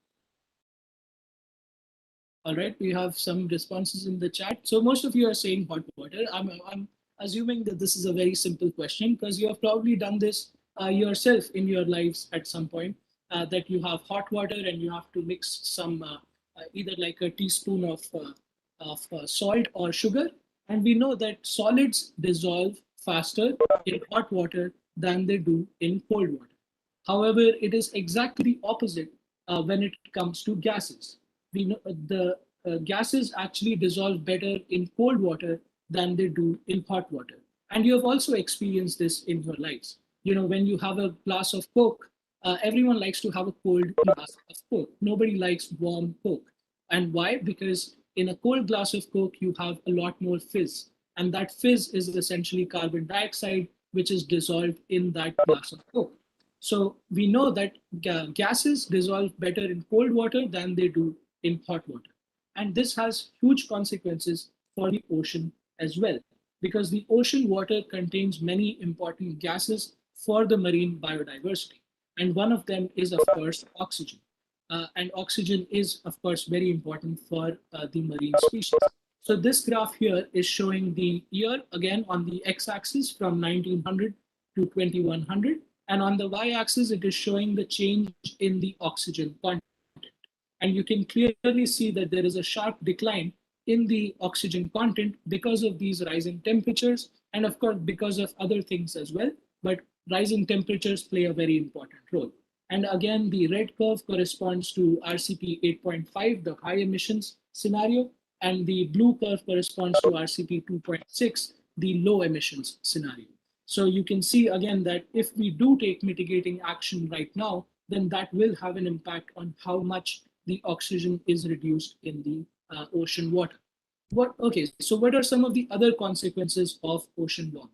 All right, we have some responses in the chat. So most of you are saying hot water. I'm assuming that this is a very simple question because you have probably done this yourself in your lives at some point, that you have hot water and you have to mix some either like a teaspoon of salt or sugar. And we know that solids dissolve faster in hot water than they do in cold water. However, it is exactly opposite when it comes to gases. We know the gases actually dissolve better in cold water than they do in hot water. And you have also experienced this in your lives. You know, when you have a glass of Coke, everyone likes to have a cold glass of Coke. Nobody likes warm Coke. And why? Because in a cold glass of Coke, you have a lot more fizz. And that fizz is essentially carbon dioxide, which is dissolved in that glass of Coke. So we know that gases dissolve better in cold water than they do in hot water. And this has huge consequences for the ocean as well, because the ocean water contains many important gases for the marine biodiversity. And one of them is, of course, oxygen. And oxygen is, of course, very important for the marine species. So this graph here is showing the year, again, on the x-axis from 1900 to 2100. And on the y-axis, it is showing the change in the oxygen content. And you can clearly see that there is a sharp decline in the oxygen content because of these rising temperatures, and of course, because of other things as well. But rising temperatures play a very important role. And again, the red curve corresponds to RCP 8.5, the high emissions scenario, and the blue curve corresponds to RCP 2.6, the low emissions scenario. So you can see again that if we do take mitigating action right now, then that will have an impact on how much the oxygen is reduced in the ocean water. So what are some of the other consequences of ocean warming?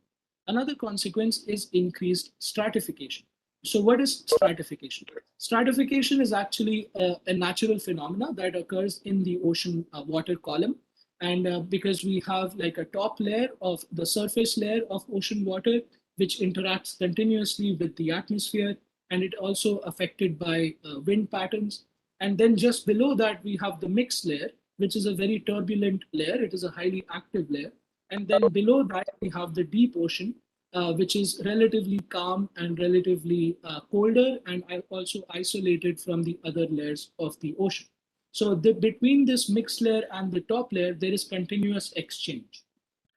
Another consequence is increased stratification. So what is stratification? Stratification is actually a natural phenomena that occurs in the ocean water column. And because we have like a top layer of the surface layer of ocean water, which interacts continuously with the atmosphere, and it also affected by wind patterns. And then just below that, we have the mixed layer, which is a very turbulent layer. It is a highly active layer. And then below that, we have the deep ocean, which is relatively calm and relatively colder and also isolated from the other layers of the ocean. So between this mixed layer and the top layer, there is continuous exchange.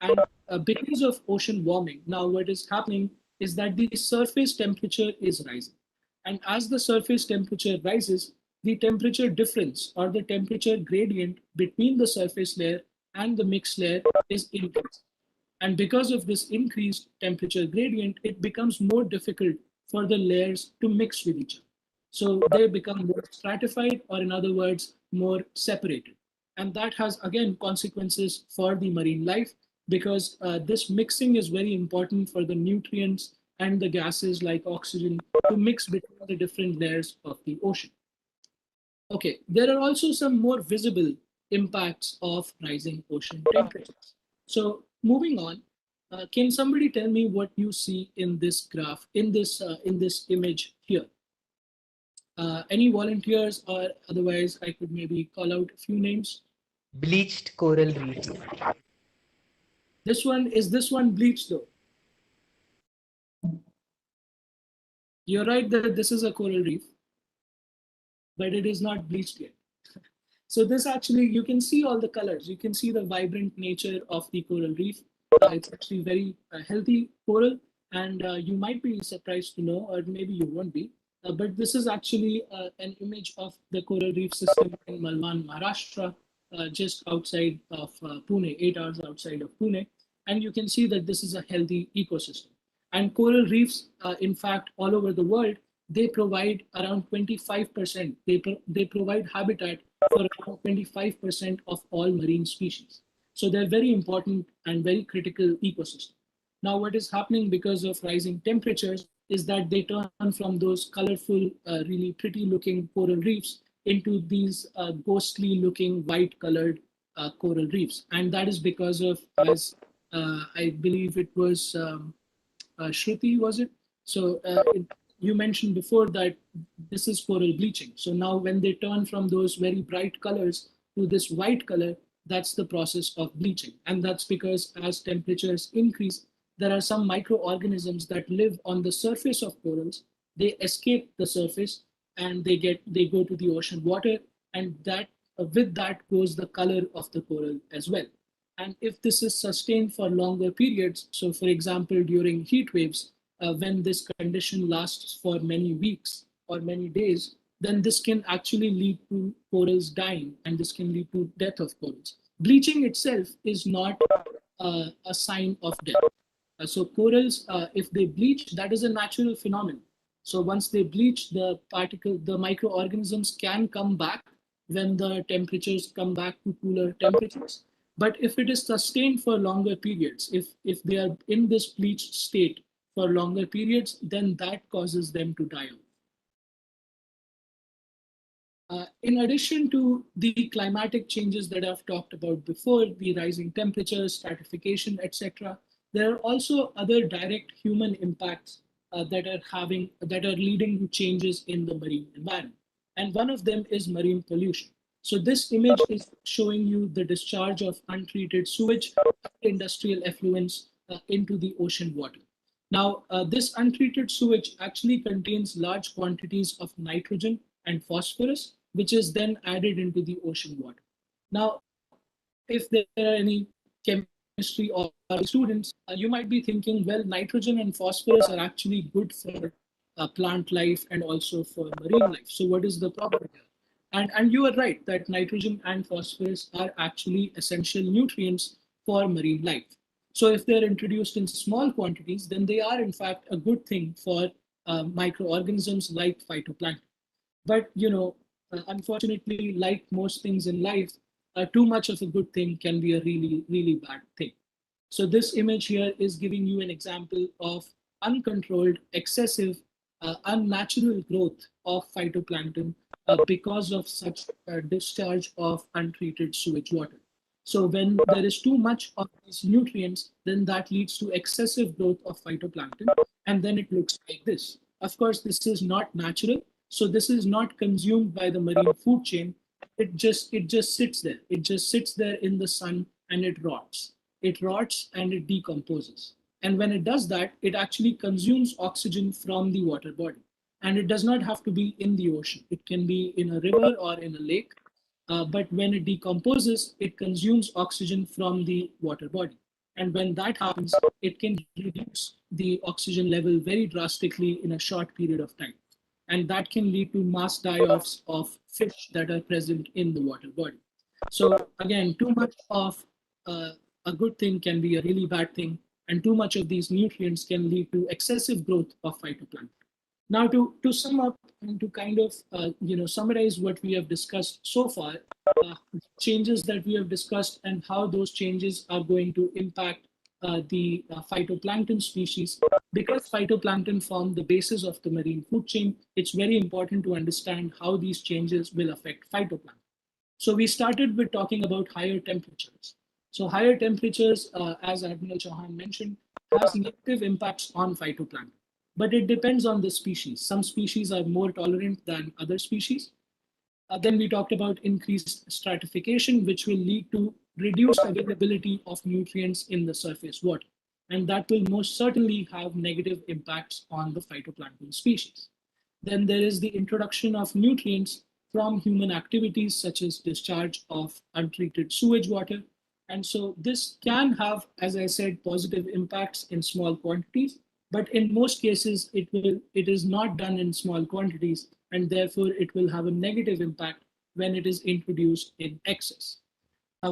And because of ocean warming, now what is happening is that the surface temperature is rising. And as the surface temperature rises, the temperature difference or the temperature gradient between the surface layer and the mixed layer is increasing. And because of this increased temperature gradient, it becomes more difficult for the layers to mix with each other. So they become more stratified, or in other words, more separated. And that has, again, consequences for the marine life, because this mixing is very important for the nutrients and the gases like oxygen to mix between the different layers of the ocean. Okay, there are also some more visible impacts of rising ocean temperatures. So moving on, can somebody tell me what you see in this graph, in this image here? Any volunteers, or otherwise I could maybe call out a few names. Bleached coral reefs. Is this one bleached though? You're right that this is a coral reef, but it is not bleached yet. So this actually, you can see all the colors. You can see the vibrant nature of the coral reef. It's actually very healthy coral, and you might be surprised to know, or maybe you won't be, but this is actually an image of the coral reef system in Malwan, Maharashtra, just outside of Pune, 8 hours outside of Pune. And you can see that this is a healthy ecosystem. And coral reefs, in fact, all over the world, they provide around 25%. They provide habitat for around 25% of all marine species. So they're very important and very critical ecosystem. Now, what is happening because of rising temperatures is that they turn from those colorful, really pretty looking coral reefs into these ghostly looking white colored coral reefs. And that is because of, as I believe it was Shruti, was it? So you mentioned before that this is coral bleaching. So now when they turn from those very bright colors to this white color, that's the process of bleaching. And that's because as temperatures increase, there are some microorganisms that live on the surface of corals. They escape the surface and they go to the ocean water, and that with that goes the color of the coral as well. And if this is sustained for longer periods, so for example, during heat waves, when this condition lasts for many weeks or many days, then this can actually lead to corals dying, and this can lead to death of corals. Bleaching itself is not a sign of death. So corals, if they bleach, that is a natural phenomenon. So once they bleach, the microorganisms can come back when the temperatures come back to cooler temperatures. But if it is sustained for longer periods, if they are in this bleached state for longer periods, then that causes them to die off. In addition to the climatic changes that I've talked about before, the rising temperatures, stratification, etc., there are also other direct human impacts that are leading to changes in the marine environment. And one of them is marine pollution. So this image is showing you the discharge of untreated sewage, industrial effluents into the ocean water. Now, this untreated sewage actually contains large quantities of nitrogen and phosphorus, which is then added into the ocean water. Now, if there are any chemistry or students, you might be thinking, well, nitrogen and phosphorus are actually good for plant life and also for marine life. So what is the problem here? And you are right that nitrogen and phosphorus are actually essential nutrients for marine life. So if they're introduced in small quantities, then they are in fact a good thing for microorganisms like phytoplankton. But unfortunately, like most things in life, too much of a good thing can be a really, really bad thing. So this image here is giving you an example of uncontrolled, excessive, unnatural growth of phytoplankton because of such discharge of untreated sewage water. So when there is too much of these nutrients, then that leads to excessive growth of phytoplankton, and then it looks like this. Of course, this is not natural. So this is not consumed by the marine food chain. It just sits there. It just sits there in the sun and it rots. It rots and it decomposes. And when it does that, it actually consumes oxygen from the water body. And it does not have to be in the ocean. It can be in a river or in a lake. But when it decomposes, it consumes oxygen from the water body. And when that happens, it can reduce the oxygen level very drastically in a short period of time. And that can lead to mass die-offs of fish that are present in the water body. So again, too much of a good thing can be a really bad thing, and too much of these nutrients can lead to excessive growth of phytoplankton. Now, to sum up and to kind of summarize what we have discussed so far, changes that we have discussed and how those changes are going to impact the phytoplankton species. Because phytoplankton form the basis of the marine food chain, it's very important to understand how these changes will affect phytoplankton. So we started with talking about higher temperatures. So higher temperatures, as Admiral Chauhan mentioned, has negative impacts on phytoplankton. But it depends on the species. Some species are more tolerant than other species. Then we talked about increased stratification, which will lead to reduced availability of nutrients in the surface water. and that will most certainly have negative impacts on the phytoplankton species. Then there is the introduction of nutrients from human activities such as discharge of untreated sewage water. And so this can have, as I said, positive impacts in small quantities, but in most cases it is not done in small quantities, and therefore it will have a negative impact when it is introduced in excess.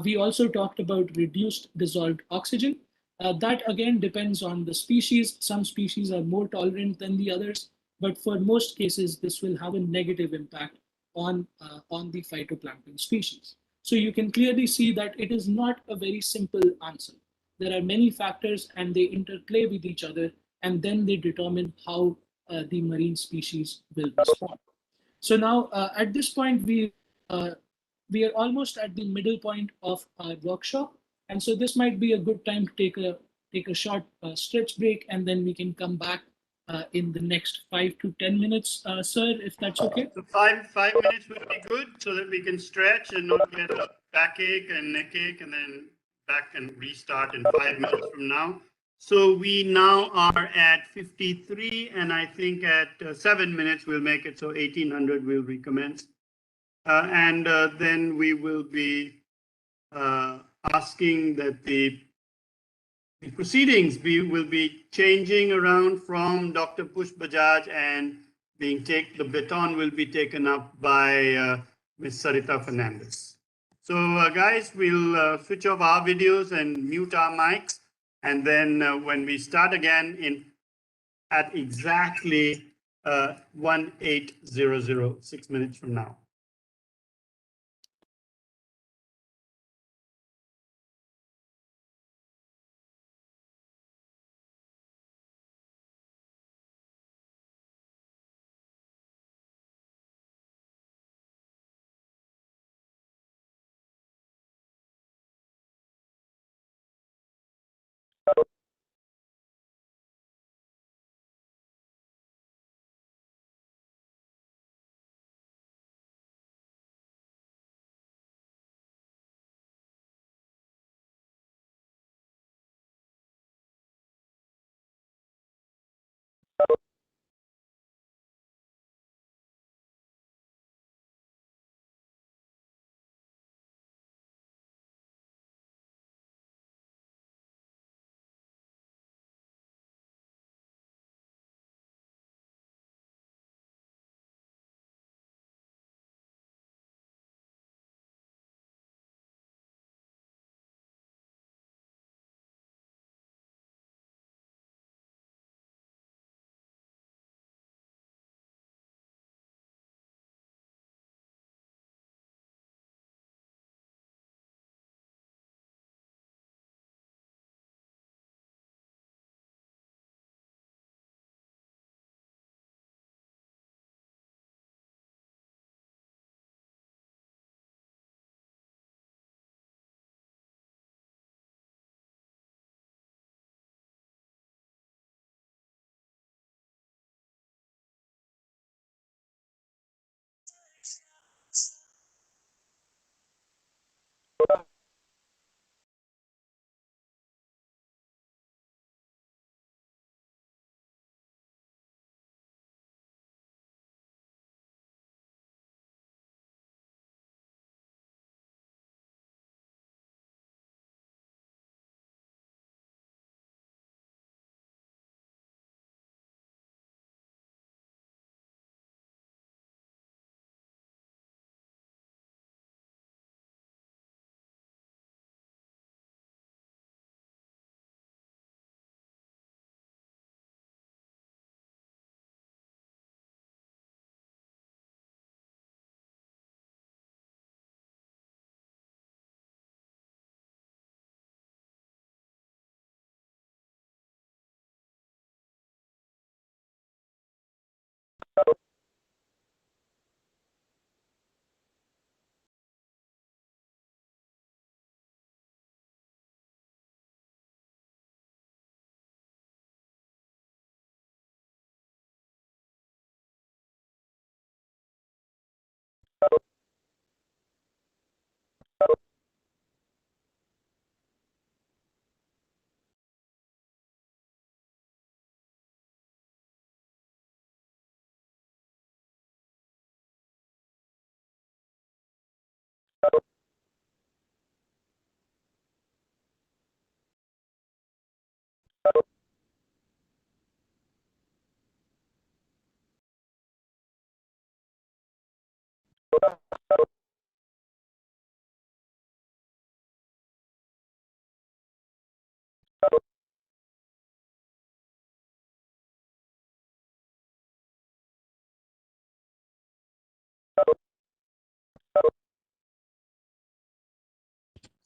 We also talked about reduced dissolved oxygen. That again depends on the species. Some species are more tolerant than the others, but for most cases, this will have a negative impact on the phytoplankton species. So you can clearly see that it is not a very simple answer. There are many factors and they interplay with each other, and then they determine how the marine species will respond. So now at this point, uh, we are almost at the middle point of our workshop. And so this might be a good time to take a short stretch break, and then we can come back in the next 5 to 10 minutes, sir, if that's okay. So five minutes would be good so that we can stretch and not get a backache and neck ache and then back and restart in 5 minutes from now. So we now are at 53, and I think at 7 minutes we'll make it. So 1800 we'll recommence. And then we will be asking that the proceedings will be changing around from Dr. Push Bajaj, and the baton will be taken up by Ms. Sarita Fernandez. So guys, we'll switch off our videos and mute our mics. And then when we start again at exactly 1800, 6 minutes from now.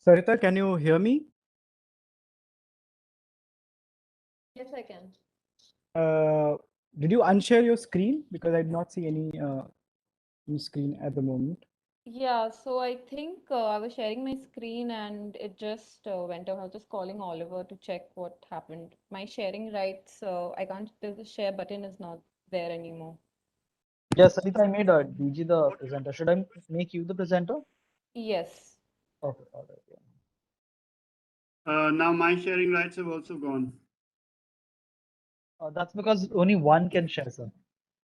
Sarita, can you hear me? Yes, I can. Did you unshare your screen? Because I did not see any screen at the moment. Yeah, so I think I was sharing my screen and it just went off. I was just calling Oliver to check what happened. My sharing rights, I can't, the share button is not there anymore. Yes, Sarita, I made DG the presenter. Should I make you the presenter? Yes. Okay, all right. Yeah. Now my sharing rights have also gone. That's because only one can share, sir.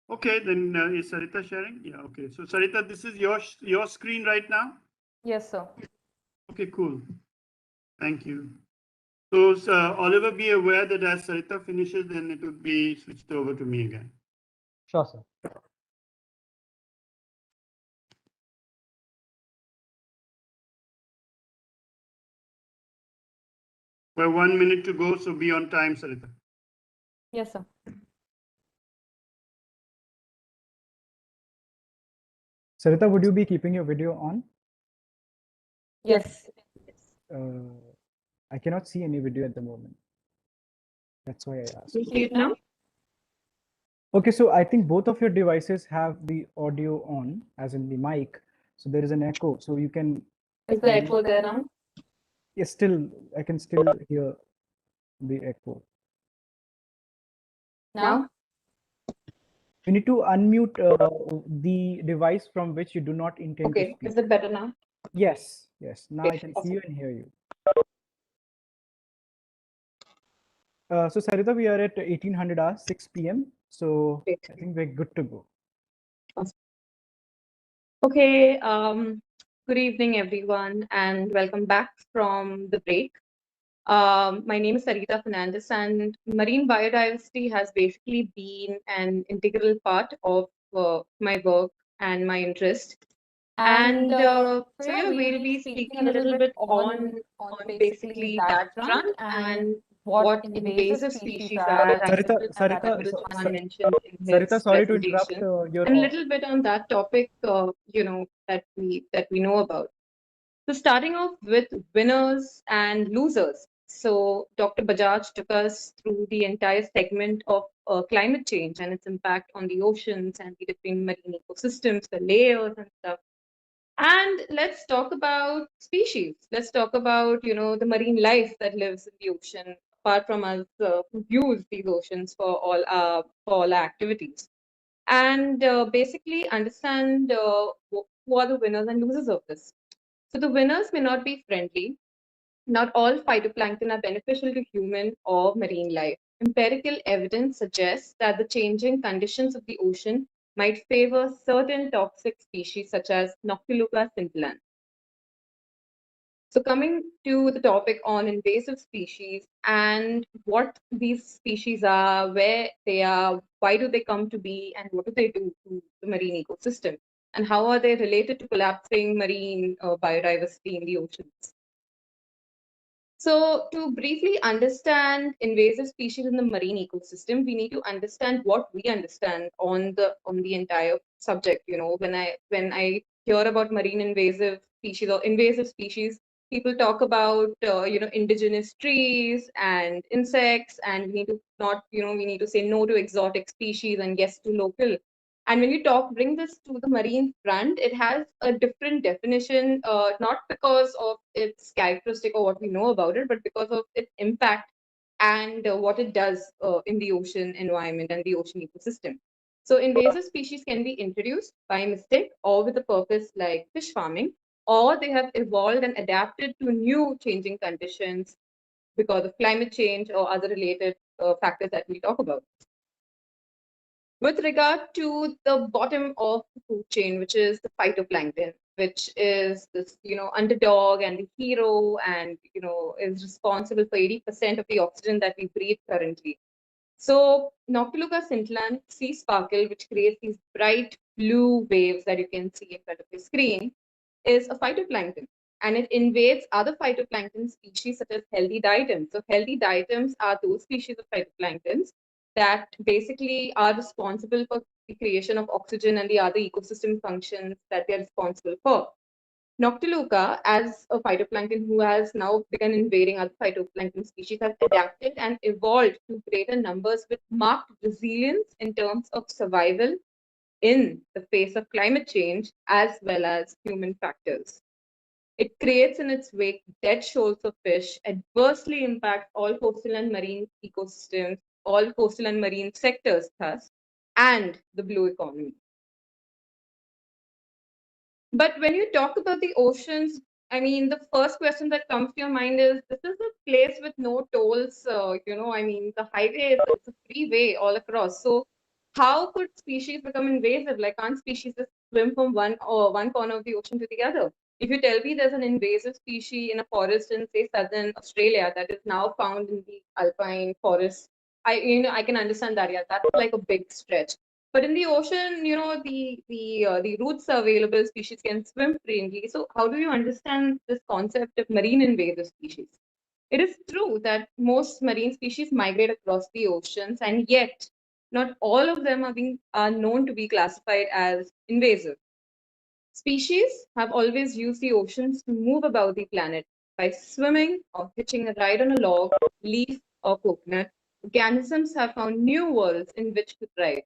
Okay, then is Sarita sharing? Yeah, okay. So Sarita, this is your screen right now? Yes, sir. Okay, cool. Thank you. So Oliver, be aware that as Sarita finishes, then it will be switched over to me again. Sure, sir. We're 1 minute to go, so be on time, Sarita. Yes, sir. Sarita, would you be keeping your video on? Yes. I cannot see any video at the moment. That's why I asked. You see it now? Okay, so I think both of your devices have the audio on, as in the mic. So there is an echo. So you can. Is the echo there now? Yes, still, I can still hear the echo. Now? You need to unmute the device from which you do not intend to Okay, speak. is it better now? Yes, yes. Now I Okay, can see awesome. you and hear you. So Sarita, we are at 1800 hours, 6 p.m. So Great. I think we're good to go. Okay, good evening, everyone, and welcome back from the break. My name is Sarita Fernandez, and marine biodiversity has basically been an integral part of my work and my interest. And so, we'll be speaking a little bit on basically that front and what invasive species are, as Sarita, Adaptation mentioned in Sarita, his sorry to interrupt. presentation, and a little bit on that topic, that we know about. So starting off with winners and losers. So Dr. Bajaj took us through the entire segment of climate change and its impact on the oceans and the different marine ecosystems, the layers and stuff. And let's talk about species. Let's talk about, the marine life that lives in the ocean, apart from us who use these oceans for all our activities. And basically understand who are the winners and losers of this. So the winners may not be friendly. Not all phytoplankton are beneficial to human or marine life. Empirical evidence suggests that the changing conditions of the ocean might favor certain toxic species such as Noctiluca scintillans. So coming to the topic on invasive species and what these species are, where they are, why do they come to be, and what do they do to the marine ecosystem, and how are they related to collapsing marine biodiversity in the oceans. So to briefly understand invasive species in the marine ecosystem, we need to understand what we understand on the entire subject. When I hear about marine invasive species or invasive species, people talk about indigenous trees and insects, and we need to say no to exotic species and yes to local. And when you bring this to the marine front, it has a different definition, not because of its characteristic or what we know about it, but because of its impact and what it does in the ocean environment and the ocean ecosystem. So invasive species can be introduced by mistake or with a purpose like fish farming, or they have evolved and adapted to new changing conditions because of climate change or other related factors that we talk about. With regard to the bottom of the food chain, which is the phytoplankton, which is this, underdog and the hero, and is responsible for 80% of the oxygen that we breathe currently. So Noctiluca scintillant sea sparkle, which creates these bright blue waves that you can see in front of your screen is a phytoplankton, and it invades other phytoplankton species such as healthy diatoms. So healthy diatoms are those species of phytoplanktons that basically are responsible for the creation of oxygen and the other ecosystem functions that they're responsible for. Noctiluca, as a phytoplankton who has now begun invading other phytoplankton species, has adapted and evolved to greater numbers with marked resilience in terms of survival in the face of climate change as well as human factors. It creates in its wake dead shoals of fish, adversely impacts all coastal and marine ecosystems, all coastal and marine sectors thus, and the blue economy. But when you talk about the oceans, I mean, the first question that comes to your mind is, this is a place with no tolls, I mean, the highway is it's a freeway all across. So how could species become invasive? Like, can't species just swim from one corner of the ocean to the other? If you tell me there's an invasive species in a forest in, say, southern Australia that is now found in the alpine forest, I can understand that. Yeah, that's like a big stretch. But in the ocean, the roots are available, species can swim freely. So how do you understand this concept of marine invasive species? It is true that most marine species migrate across the oceans, and yet not all of them are known to be classified as invasive. Species have always used the oceans to move about the planet by swimming or hitching a ride on a log, leaf, or coconut. Organisms have found new worlds in which to thrive.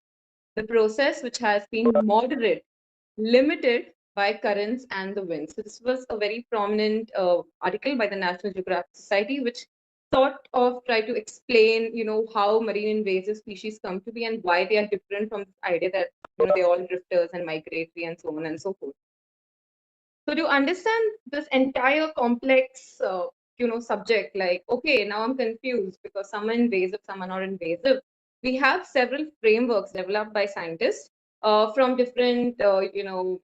The process, which has been moderate, limited by currents and the winds. So this was a very prominent article by the National Geographic Society, which sort of tried to explain, how marine invasive species come to be and why they are different from this idea that they're all drifters and migratory and so on and so forth. So to understand this entire complex, subject, like, okay, now I'm confused because some are invasive, some are not invasive. We have several frameworks developed by scientists from different,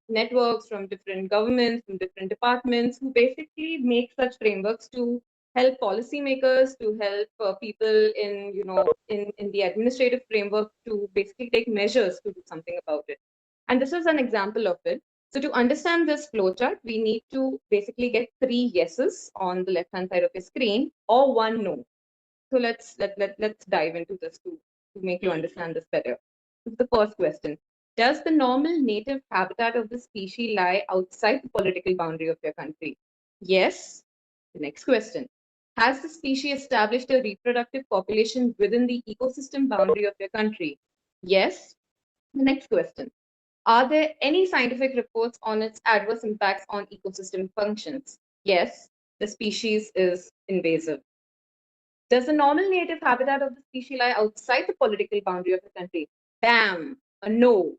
networks, from different governments, from different departments, who basically make such frameworks to help policymakers, to help people in the administrative framework to basically take measures to do something about it. And this is an example of it. So to understand this flowchart, we need to basically get 3 yeses on the left-hand side of your screen or 1 no. So let's dive into this to make you understand this better. This is the first question. Does the normal native habitat of the species lie outside the political boundary of your country? Yes. The next question. Has the species established a reproductive population within the ecosystem boundary of your country? Yes. The next question. Are there any scientific reports on its adverse impacts on ecosystem functions? Yes, the species is invasive. Does the normal native habitat of the species lie outside the political boundary of the country? Bam, a no.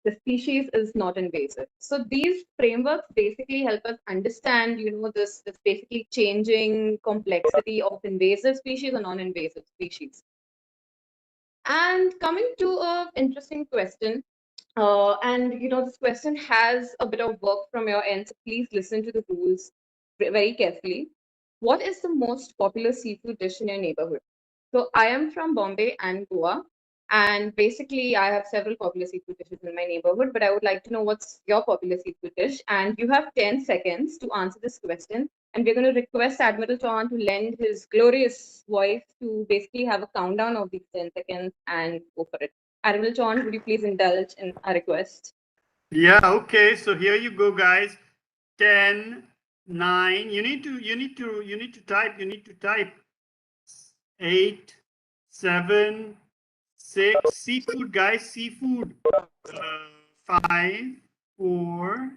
The species is not invasive. So these frameworks basically help us understand, this basically changing complexity of invasive species or non-invasive species. And coming to an interesting question, this question has a bit of work from your end, so please listen to the rules very carefully. What is the most popular seafood dish in your neighborhood? So I am from Bombay and Goa, and basically I have several popular seafood dishes in my neighborhood, but I would like to know what's your popular seafood dish, and you have 10 seconds to answer this question. And we're going to request Admiral Chauhan to lend his glorious voice to basically have a countdown of these 10 seconds and go for it. Admiral Chauhan, would you please indulge in our request? Yeah, okay. So here you go, guys. 10, 9. You need to type. 8, 7, 6. Seafood, guys. Seafood. 5, 4,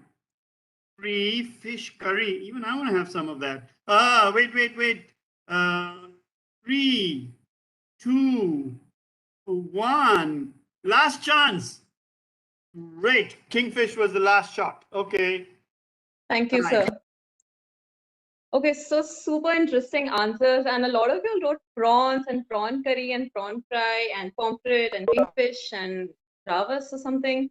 3. Fish curry. Even I want to have some of that. Wait. 3, 2, 1. Last chance. Great. Kingfish was the last shot. Okay. Thank you, sir. Okay, so super interesting answers. And a lot of you wrote prawns and prawn curry and prawn fry and pomfret and kingfish and ravas or something.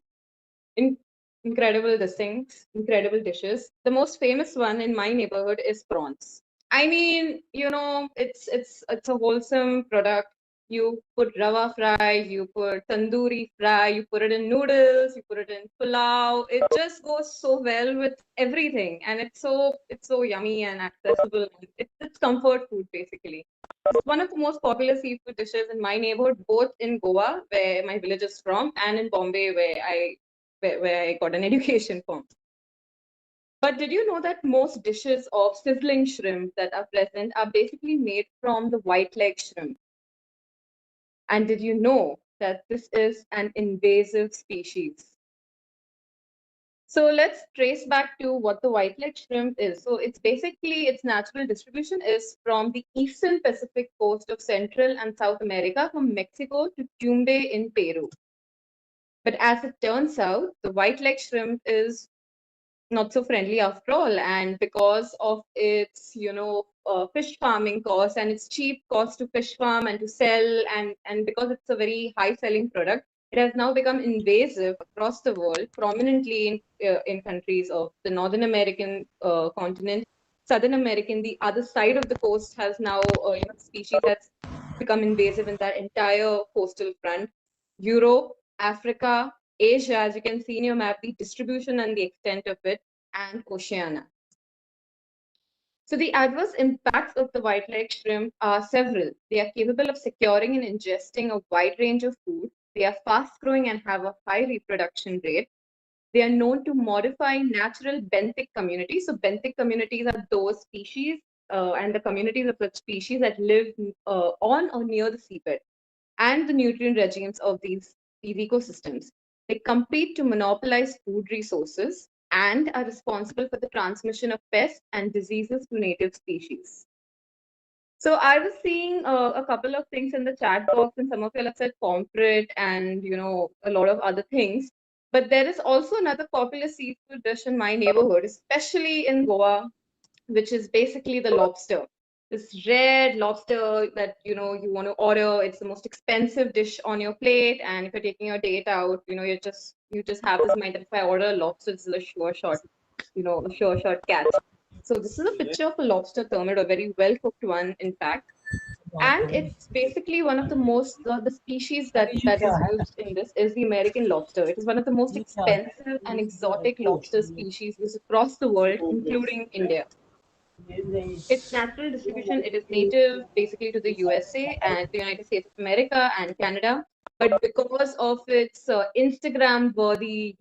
Incredible distinct, incredible dishes. The most famous one in my neighborhood is prawns. I mean, it's a wholesome product. You put rava fry, you put tandoori fry, you put it in noodles, you put it in pulao. It just goes so well with everything, and it's so yummy and accessible. It's comfort food basically. It's one of the most popular seafood dishes in my neighborhood, both in Goa, where my village is from, and in Bombay, where I got an education from. But did you know that most dishes of sizzling shrimp that are present are basically made from the white leg shrimp? And did you know that this is an invasive species? So let's trace back to what the white leg shrimp is. So it's basically, its natural distribution is from the eastern Pacific coast of Central and South America, from Mexico to Tumbes in Peru. But as it turns out, the white leg shrimp is not so friendly after all, and because of its fish farming cost and its cheap cost to fish farm and to sell, and because it's a very high selling product, it has now become invasive across the world, prominently in countries of the Northern American continent. Southern American, the other side of the coast, has now species that's become invasive in that entire coastal front. Europe, Africa, Asia, as you can see in your map, the distribution and the extent of it, and Oceania. So the adverse impacts of the white-leg shrimp are several. They are capable of securing and ingesting a wide range of food. They are fast-growing and have a high reproduction rate. They are known to modify natural benthic communities. So benthic communities are those species and the communities of such species that live on or near the seabed and the nutrient regimes of these ecosystems. They compete to monopolize food resources and are responsible for the transmission of pests and diseases to native species. So I was seeing a couple of things in the chat box, and some of you have said pomfret and a lot of other things. But there is also another popular seafood dish in my neighborhood, especially in Goa, which is basically the lobster. This red lobster that you want to order. It's the most expensive dish on your plate, and if you're taking your date out, you just have this mind that if I order a lobster, this is a sure shot, a sure shot catch. So this is a picture of a lobster thermid, a very well cooked one, in fact, and it's basically one of the most the species that is used in this is the American lobster. It is one of the most expensive and exotic lobster species used across the world, including India. Its natural distribution, it is native basically to the USA and the United States of America and Canada. But because of its Instagram-worthy,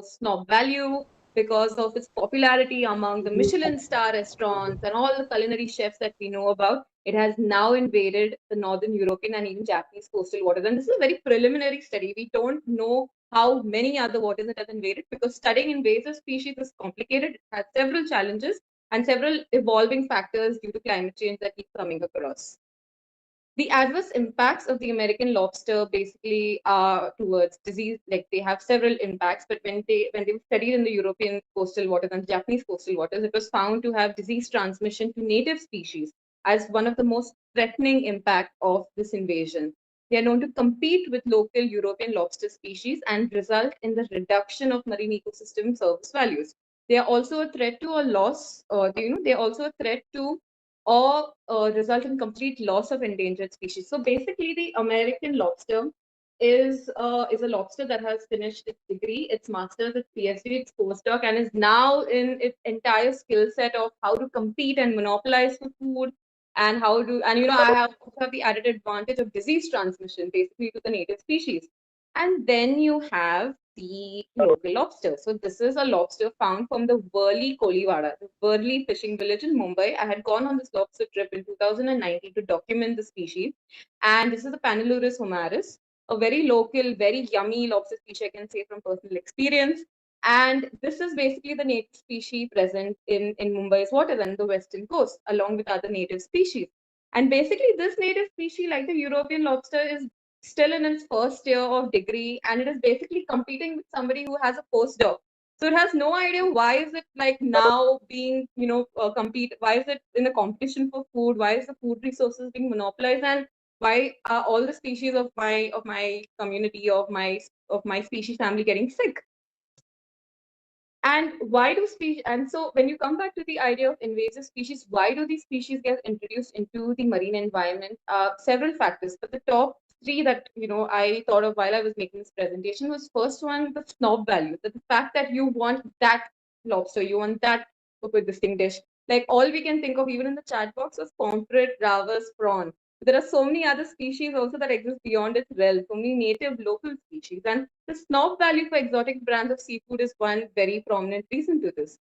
snob value, because of its popularity among the Michelin star restaurants and all the culinary chefs that we know about, it has now invaded the Northern European and even Japanese coastal waters. And this is a very preliminary study. We don't know how many other waters it has invaded, because studying invasive species is complicated. It has several challenges and several evolving factors due to climate change that keep coming across. The adverse impacts of the American lobster basically are towards disease. Like, they have several impacts, but when they were studied in the European coastal waters and Japanese coastal waters, it was found to have disease transmission to native species as one of the most threatening impact of this invasion. They are known to compete with local European lobster species and result in the reduction of marine ecosystem service values. They are also a threat to a loss, they're also a threat to or result in complete loss of endangered species. So basically, the American lobster is a lobster that has finished its degree, its master's, its PhD, its postdoc, and is now in its entire skill set of how to compete and monopolize for food, and I have the added advantage of disease transmission basically to the native species. And then you have the local lobster. So this is a lobster found from the Worli Koliwada, the Worli fishing village in Mumbai. I had gone on this lobster trip in 2019 to document the species. And this is the Panelurus homaris, a very local, very yummy lobster species, I can say from personal experience. And this is basically the native species present in Mumbai's waters and the western coast, along with other native species. And basically, this native species, like the European lobster, is still in its first year of degree, and it is basically competing with somebody who has a postdoc. So it has no idea why is it like now being, compete. Why is it in a competition for food? Why is the food resources being monopolized? And why are all the species of my community of my species family getting sick? And why do species, and so when you come back to the idea of invasive species, why do these species get introduced into the marine environment? Several factors, but the top three that I thought of while I was making this presentation was, first one, the snob value, that the fact that you want that lobster, you want that with this thing dish. Like all we can think of, even in the chat box, was pomfret, ravus, prawn. There are so many other species also that exist beyond its realm, so many native local species. And the snob value for exotic brands of seafood is one very prominent reason to this.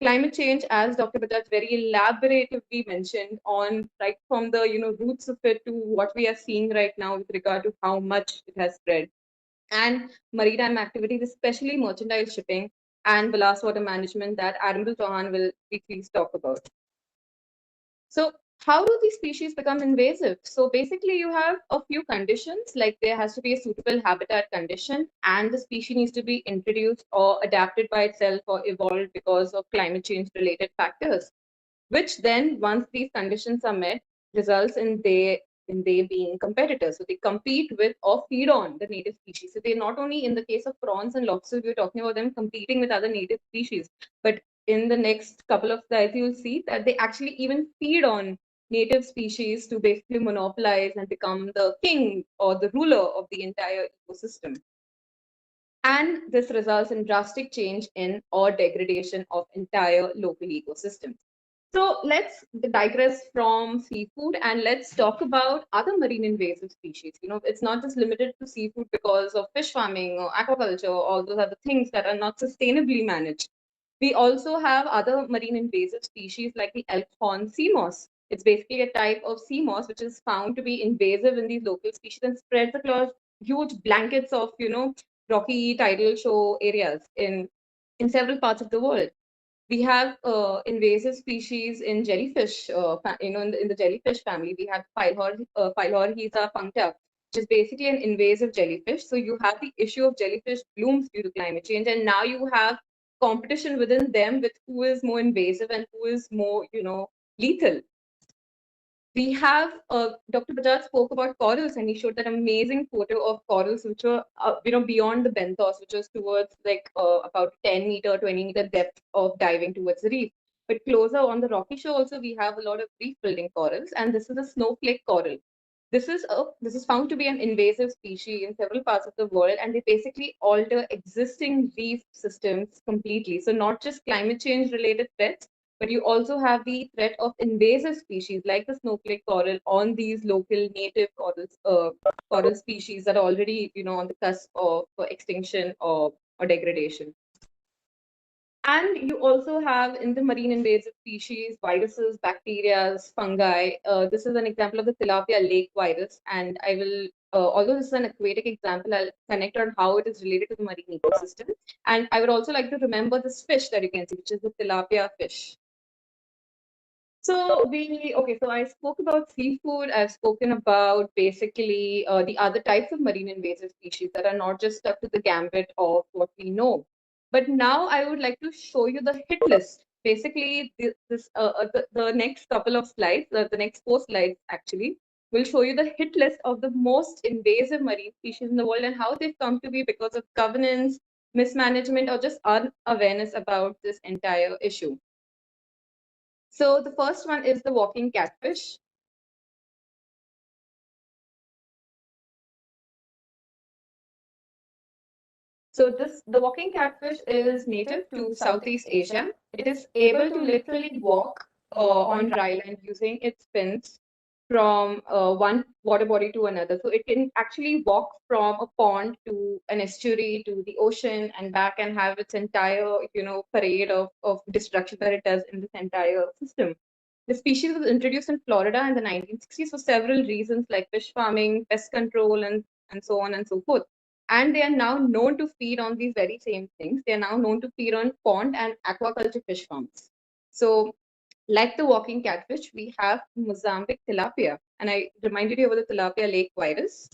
Climate change, as Dr. Bajaj very elaboratively mentioned, on right from the roots of it to what we are seeing right now with regard to how much it has spread. And maritime activities, especially merchandise shipping and ballast water management, that Admiral Chauhan will briefly talk about. So how do these species become invasive? So basically you have a few conditions, like there has to be a suitable habitat condition, and the species needs to be introduced or adapted by itself or evolved because of climate change related factors, which then, once these conditions are met, results in they being competitors. So they compete with or feed on the native species. So they not only, in the case of prawns and lobsters, we're talking about them competing with other native species, but in the next couple of slides, you'll see that they actually even feed on native species to basically monopolize and become the king or the ruler of the entire ecosystem. And this results in drastic change in or degradation of entire local ecosystems. So let's digress from seafood and let's talk about other marine invasive species. It's not just limited to seafood because of fish farming or aquaculture or all those other things that are not sustainably managed. We also have other marine invasive species like the elkhorn sea moss. It's basically a type of sea moss which is found to be invasive in these local species and spreads across huge blankets of, rocky tidal shore areas in several parts of the world. We have invasive species in jellyfish. In the jellyfish family, we have Phylorhiza puncta, which is basically an invasive jellyfish. So you have the issue of jellyfish blooms due to climate change, and now you have competition within them with who is more invasive and who is more, lethal. We have Dr. Bajaj spoke about corals, and he showed that amazing photo of corals which were beyond the benthos, which was towards like about 10-meter, 20-meter depth of diving towards the reef. But closer on the rocky shore also we have a lot of reef building corals, and this is a snowflake coral. This is found to be an invasive species in several parts of the world, and they basically alter existing reef systems completely. So not just climate change related threats, but you also have the threat of invasive species like the snowflake coral on these local native coral species that are already on the cusp of extinction or degradation. And you also have in the marine invasive species viruses, bacteria, fungi. This is an example of the tilapia lake virus, and I will, although this is an aquatic example, I'll connect on how it is related to the marine ecosystem. And I would also like to remember this fish that you can see, which is the tilapia fish. So so I spoke about seafood. I've spoken about basically the other types of marine invasive species that are not just stuck to the gambit of what we know. But now I would like to show you the hit list. Basically, the next couple of slides, the next 4 slides actually, will show you the hit list of the most invasive marine species in the world and how they've come to be because of governance, mismanagement, or just unawareness about this entire issue. So the first one is the walking catfish. So the walking catfish is native to Southeast Asia. It is able to literally walk on dry land using its fins from one water body to another. So it can actually walk from a pond to an estuary to the ocean and back and have its entire, parade of destruction that it does in this entire system. The species was introduced in Florida in the 1960s for several reasons like fish farming, pest control, and so on and so forth. And they are now known to feed on these very same things. They are now known to feed on pond and aquaculture fish farms. So like the walking catfish, we have Mozambique tilapia. And I reminded you of the tilapia lake virus.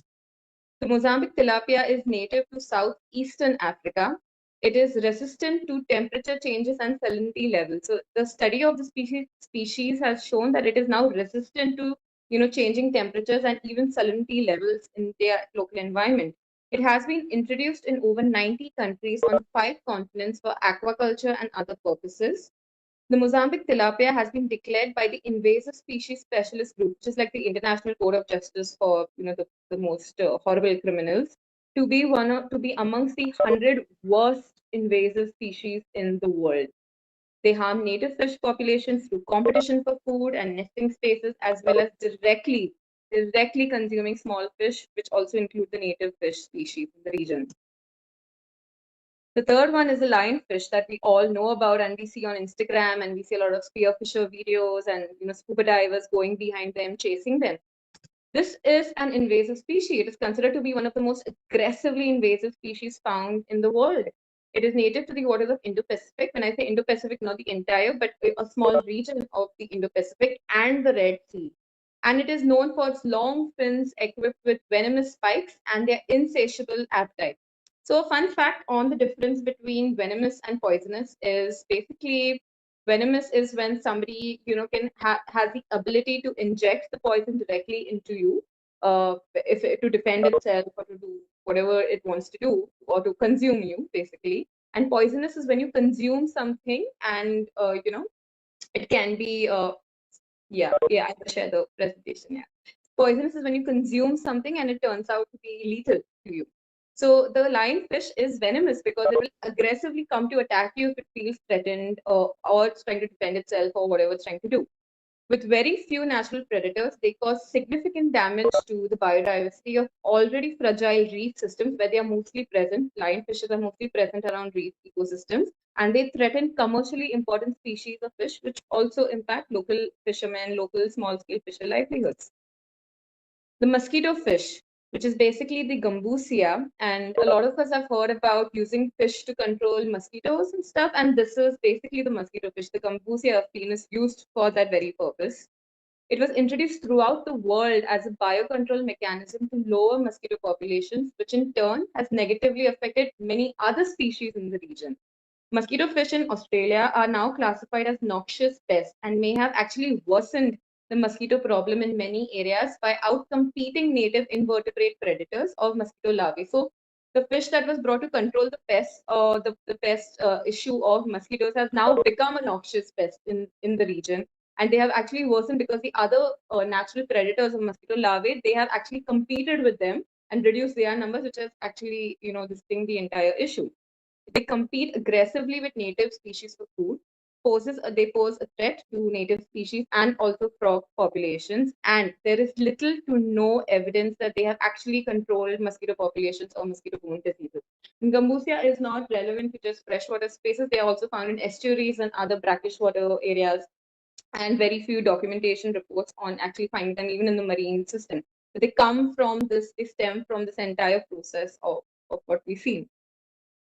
The Mozambique tilapia is native to southeastern Africa. It is resistant to temperature changes and salinity levels. So the study of the species has shown that it is now resistant to changing temperatures and even salinity levels in their local environment. It has been introduced in over 90 countries on 5 continents for aquaculture and other purposes. The Mozambique tilapia has been declared by the Invasive Species Specialist Group, which is like the International Court of Justice for the most horrible criminals, to be amongst the 100 worst invasive species in the world. They harm native fish populations through competition for food and nesting spaces, as well as directly consuming small fish, which also include the native fish species in the region. The third one is the lionfish that we all know about and we see on Instagram, and we see a lot of spearfisher videos and scuba divers going behind them, chasing them. This is an invasive species. It is considered to be one of the most aggressively invasive species found in the world. It is native to the waters of Indo-Pacific. When I say Indo-Pacific, not the entire, but a small region of the Indo-Pacific and the Red Sea. And it is known for its long fins equipped with venomous spikes and their insatiable appetite. So a fun fact on the difference between venomous and poisonous is basically venomous is when somebody has the ability to inject the poison directly into you, if to defend itself or to do whatever it wants to do, or to consume you basically. And poisonous is when you consume something and it can be I will share the presentation. Poisonous is when you consume something and it turns out to be lethal to you. So the lionfish is venomous because it will aggressively come to attack you if it feels threatened, or it's trying to defend itself or whatever it's trying to do. With very few natural predators, they cause significant damage to the biodiversity of already fragile reef systems where they are mostly present. Lionfishes are mostly present around reef ecosystems, and they threaten commercially important species of fish, which also impact local fishermen, local small-scale fisher livelihoods. The mosquito fish, which is basically the gambusia, and a lot of us have heard about using fish to control mosquitoes and stuff, and this is basically the mosquito fish. The gambusia is used for that very purpose. It was introduced throughout the world as a biocontrol mechanism to lower mosquito populations, which in turn has negatively affected many other species in the region. Mosquito fish in Australia are now classified as noxious pests and may have actually worsened the mosquito problem in many areas by outcompeting native invertebrate predators of mosquito larvae. So the fish that was brought to control the pest, the pest issue of mosquitoes has now become a noxious pest in the region. And they have actually worsened because the other natural predators of mosquito larvae, they have actually competed with them and reduced their numbers, which has actually, this thing, the entire issue. They compete aggressively with native species for food. They pose a threat to native species and also frog populations. And there is little to no evidence that they have actually controlled mosquito populations or mosquito-borne diseases. And Gambusia is not relevant to just freshwater spaces. They are also found in estuaries and other brackish water areas, and very few documentation reports on actually finding them even in the marine system. So they stem from this entire process of what we see.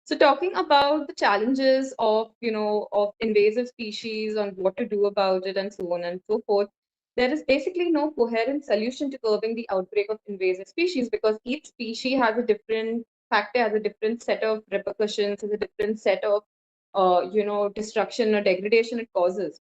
So talking about the challenges of invasive species and what to do about it and so on and so forth, there is basically no coherent solution to curbing the outbreak of invasive species because each species has a different factor, has a different set of repercussions, has a different set of destruction or degradation it causes.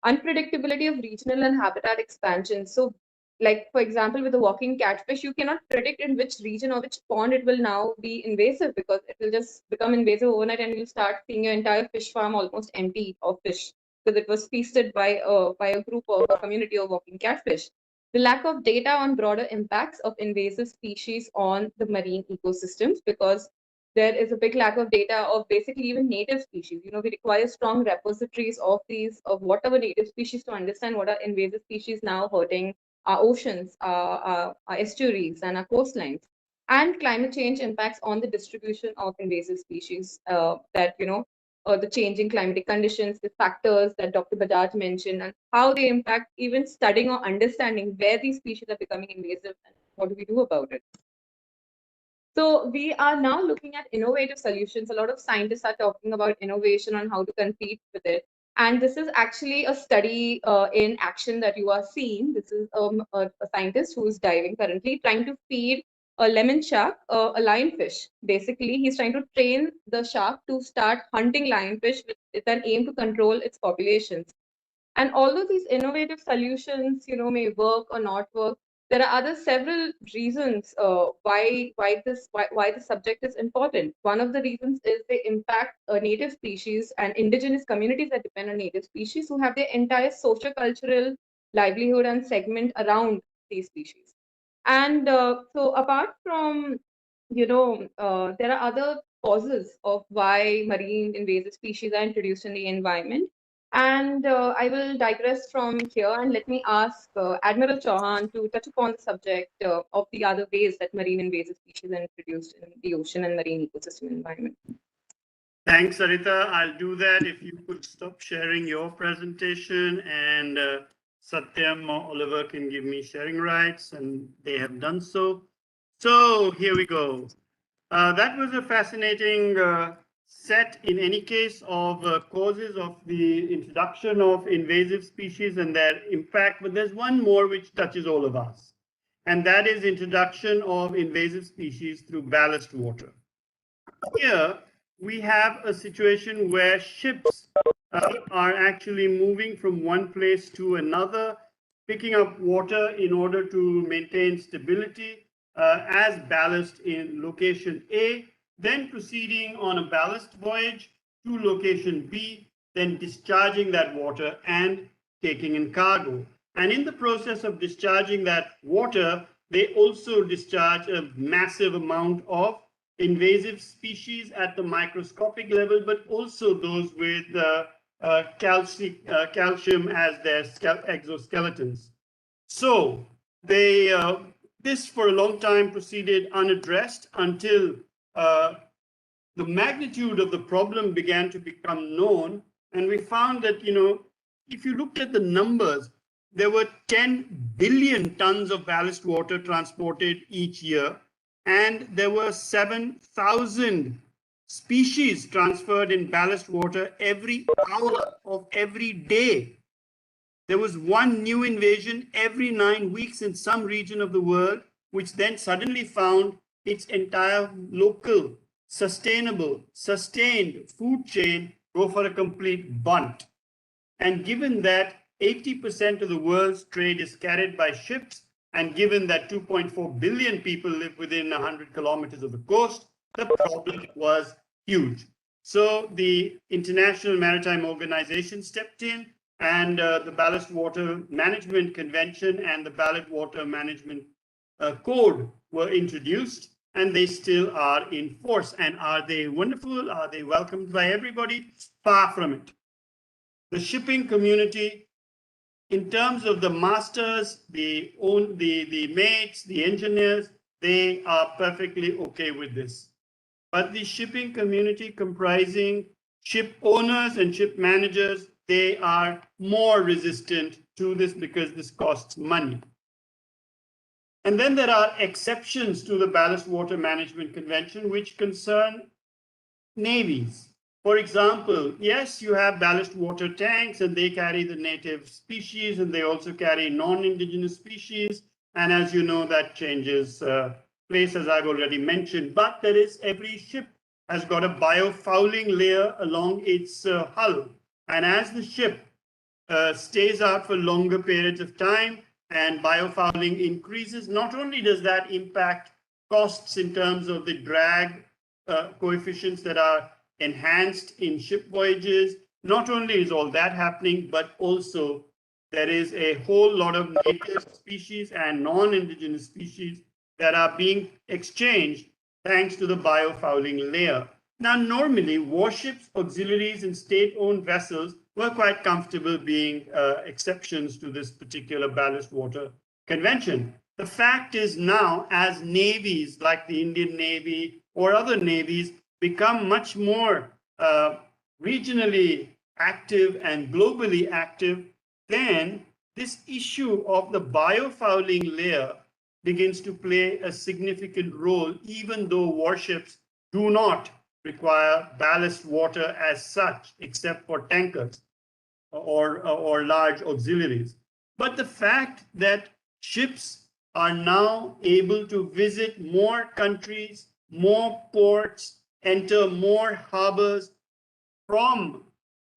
Unpredictability of regional and habitat expansion. So like, for example, with the walking catfish, you cannot predict in which region or which pond it will now be invasive because it will just become invasive overnight and you'll start seeing your entire fish farm almost empty of fish because it was feasted by a group of a community of walking catfish. The lack of data on broader impacts of invasive species on the marine ecosystems because there is a big lack of data of basically even native species. We require strong repositories of whatever native species to understand what are invasive species now hurting our oceans, our estuaries, and our coastlines. And climate change impacts on the distribution of invasive species the changing climatic conditions, the factors that Dr. Bajaj mentioned, and how they impact even studying or understanding where these species are becoming invasive and what do we do about it. So we are now looking at innovative solutions. A lot of scientists are talking about innovation on how to compete with it. And this is actually a study in action that you are seeing. This is a scientist who is diving currently, trying to feed a lemon shark a lionfish. Basically, he's trying to train the shark to start hunting lionfish with an aim to control its populations. And although these innovative solutions, may work or not work, There are other several reasons why the subject is important. One of the reasons is they impact native species and indigenous communities that depend on native species, who have their entire socio-cultural livelihood and segment around these species. And so apart from, there are other causes of why marine invasive species are introduced in the environment. And I will digress from here and let me ask Admiral Chauhan to touch upon the subject of the other ways that marine invasive species are introduced in the ocean and marine ecosystem environment. Thanks, Sarita. I'll do that if you could stop sharing your presentation, and Satyam or Oliver can give me sharing rights, and they have done so. So here we go. That was a fascinating set, in any case, of causes of the introduction of invasive species and their impact. But there's one more which touches all of us, and that is introduction of invasive species through ballast water. Here, we have a situation where ships are actually moving from one place to another, picking up water in order to maintain stability as ballast in location A, then proceeding on a ballast voyage to location B, then discharging that water and taking in cargo. And in the process of discharging that water, they also discharge a massive amount of invasive species at the microscopic level, but also those with calcium as their exoskeletons. So they this for a long time proceeded unaddressed until the magnitude of the problem began to become known, and we found that, if you looked at the numbers, there were 10 billion tons of ballast water transported each year, and there were 7,000 species transferred in ballast water every hour of every day. There was one new invasion every 9 weeks in some region of the world, which then suddenly found its entire local, sustainable, sustained food chain go for a complete bunt. And given that 80% of the world's trade is carried by ships, and given that 2.4 billion people live within 100 kilometers of the coast, the problem was huge. So the International Maritime Organization stepped in, and the Ballast Water Management Convention and the Ballast Water Management Code were introduced, and they still are in force. And are they wonderful? Are they welcomed by everybody? Far from it. The shipping community, in terms of the masters, the mates, the engineers, they are perfectly okay with this. But the shipping community, comprising ship owners and ship managers, they are more resistant to this because this costs money. And then there are exceptions to the Ballast Water Management Convention, which concern navies. For example, yes, you have ballast water tanks, and they carry the native species, and they also carry non-indigenous species. And as you know, that changes place, as I've already mentioned. But there is, every ship has got a biofouling layer along its hull. And as the ship stays out for longer periods of time and biofouling increases, not only does that impact costs in terms of the drag coefficients that are enhanced in ship voyages, not only is all that happening, but also there is a whole lot of native species and non-indigenous species that are being exchanged thanks to the biofouling layer. Now, normally, warships, auxiliaries, and state-owned vessels were quite comfortable being exceptions to this particular ballast water convention. The fact is now, as navies like the Indian Navy or other navies become much more regionally active and globally active, then this issue of the biofouling layer begins to play a significant role, even though warships do not require ballast water as such, except for tankers or large auxiliaries. But the fact that ships are now able to visit more countries, more ports, enter more harbors from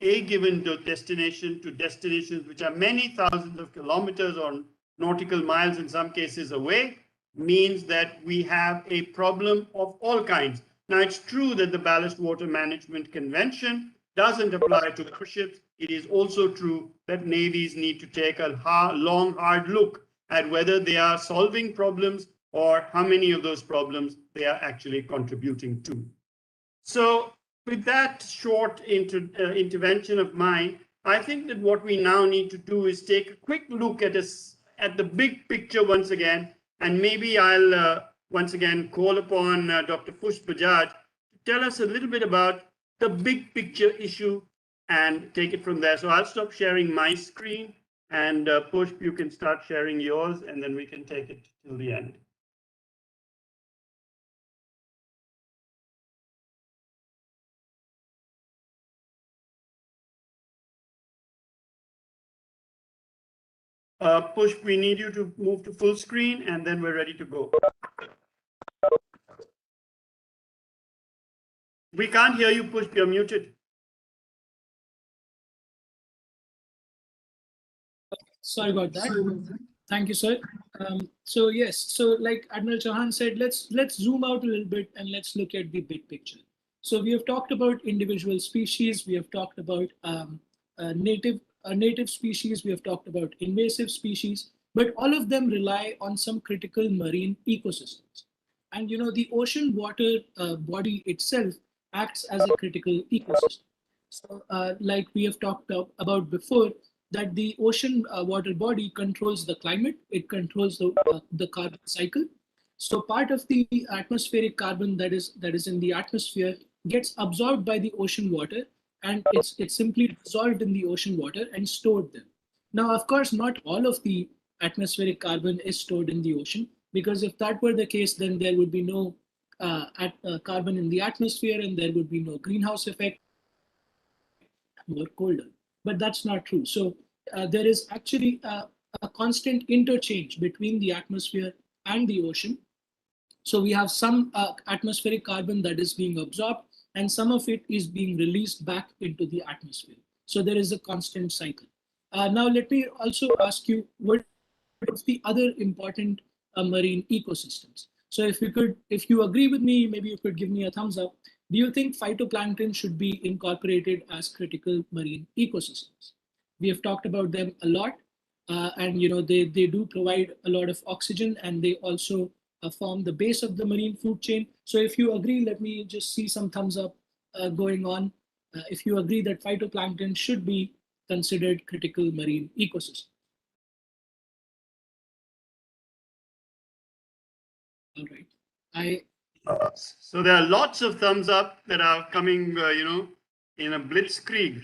a given destination to destinations which are many thousands of kilometers or nautical miles in some cases away, means that we have a problem of all kinds. Now, it's true that the Ballast Water Management Convention doesn't apply to cruise ships. It is also true that navies need to take a long, hard look at whether they are solving problems or how many of those problems they are actually contributing to. So with that short intervention of mine, I think that what we now need to do is take a quick look at the big picture once again, and maybe I'll once again call upon Dr. Pushp Bajaj to tell us a little bit about the big picture issue and take it from there. So I'll stop sharing my screen, and Pushp, you can start sharing yours, and then we can take it till the end. Push, we need you to move to full screen, and then we're ready to go. We can't hear you, Push. You're muted. Sorry about that. Thank you, sir. So yes, so like Admiral Chauhan said, let's zoom out a little bit and let's look at the big picture. So we have talked about individual species. We have talked about native species. We have talked about invasive species, but all of them rely on some critical marine ecosystems. And you know, the ocean water body itself acts as a critical ecosystem. So like we have talked about before, that the ocean water body controls the climate, it controls the carbon cycle. So part of the atmospheric carbon that is in the atmosphere gets absorbed by the ocean water, and it's simply dissolved in the ocean water and stored there. Now, of course, not all of the atmospheric carbon is stored in the ocean, because if that were the case, then there would be no carbon in the atmosphere, and there would be no greenhouse effect, more colder. But that's not true. So there is actually a constant interchange between the atmosphere and the ocean. So we have some atmospheric carbon that is being absorbed, and some of it is being released back into the atmosphere. So there is a constant cycle. Now let me also ask you, what is the other important marine ecosystems? So if you agree with me, maybe you could give me a thumbs up. Do you think phytoplankton should be incorporated as critical marine ecosystems? We have talked about them a lot, and you know they do provide a lot of oxygen, and they also form the base of the marine food chain. So if you agree, let me just see some thumbs up going on. If you agree that phytoplankton should be considered critical marine ecosystem. All right. So there are lots of thumbs up that are coming, in a blitzkrieg.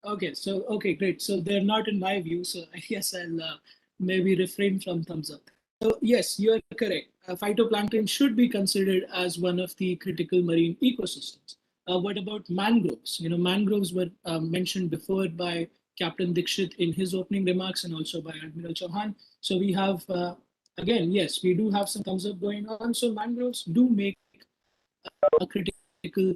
Okay, great. So they're not in my view, so I guess I'll maybe refrain from thumbs up. So yes, you are correct. Phytoplankton should be considered as one of the critical marine ecosystems. What about mangroves? You know, mangroves were mentioned before by Captain Dixit in his opening remarks, and also by Admiral Chauhan. So we have, again, yes, we do have some thumbs up going on. So mangroves do make a critical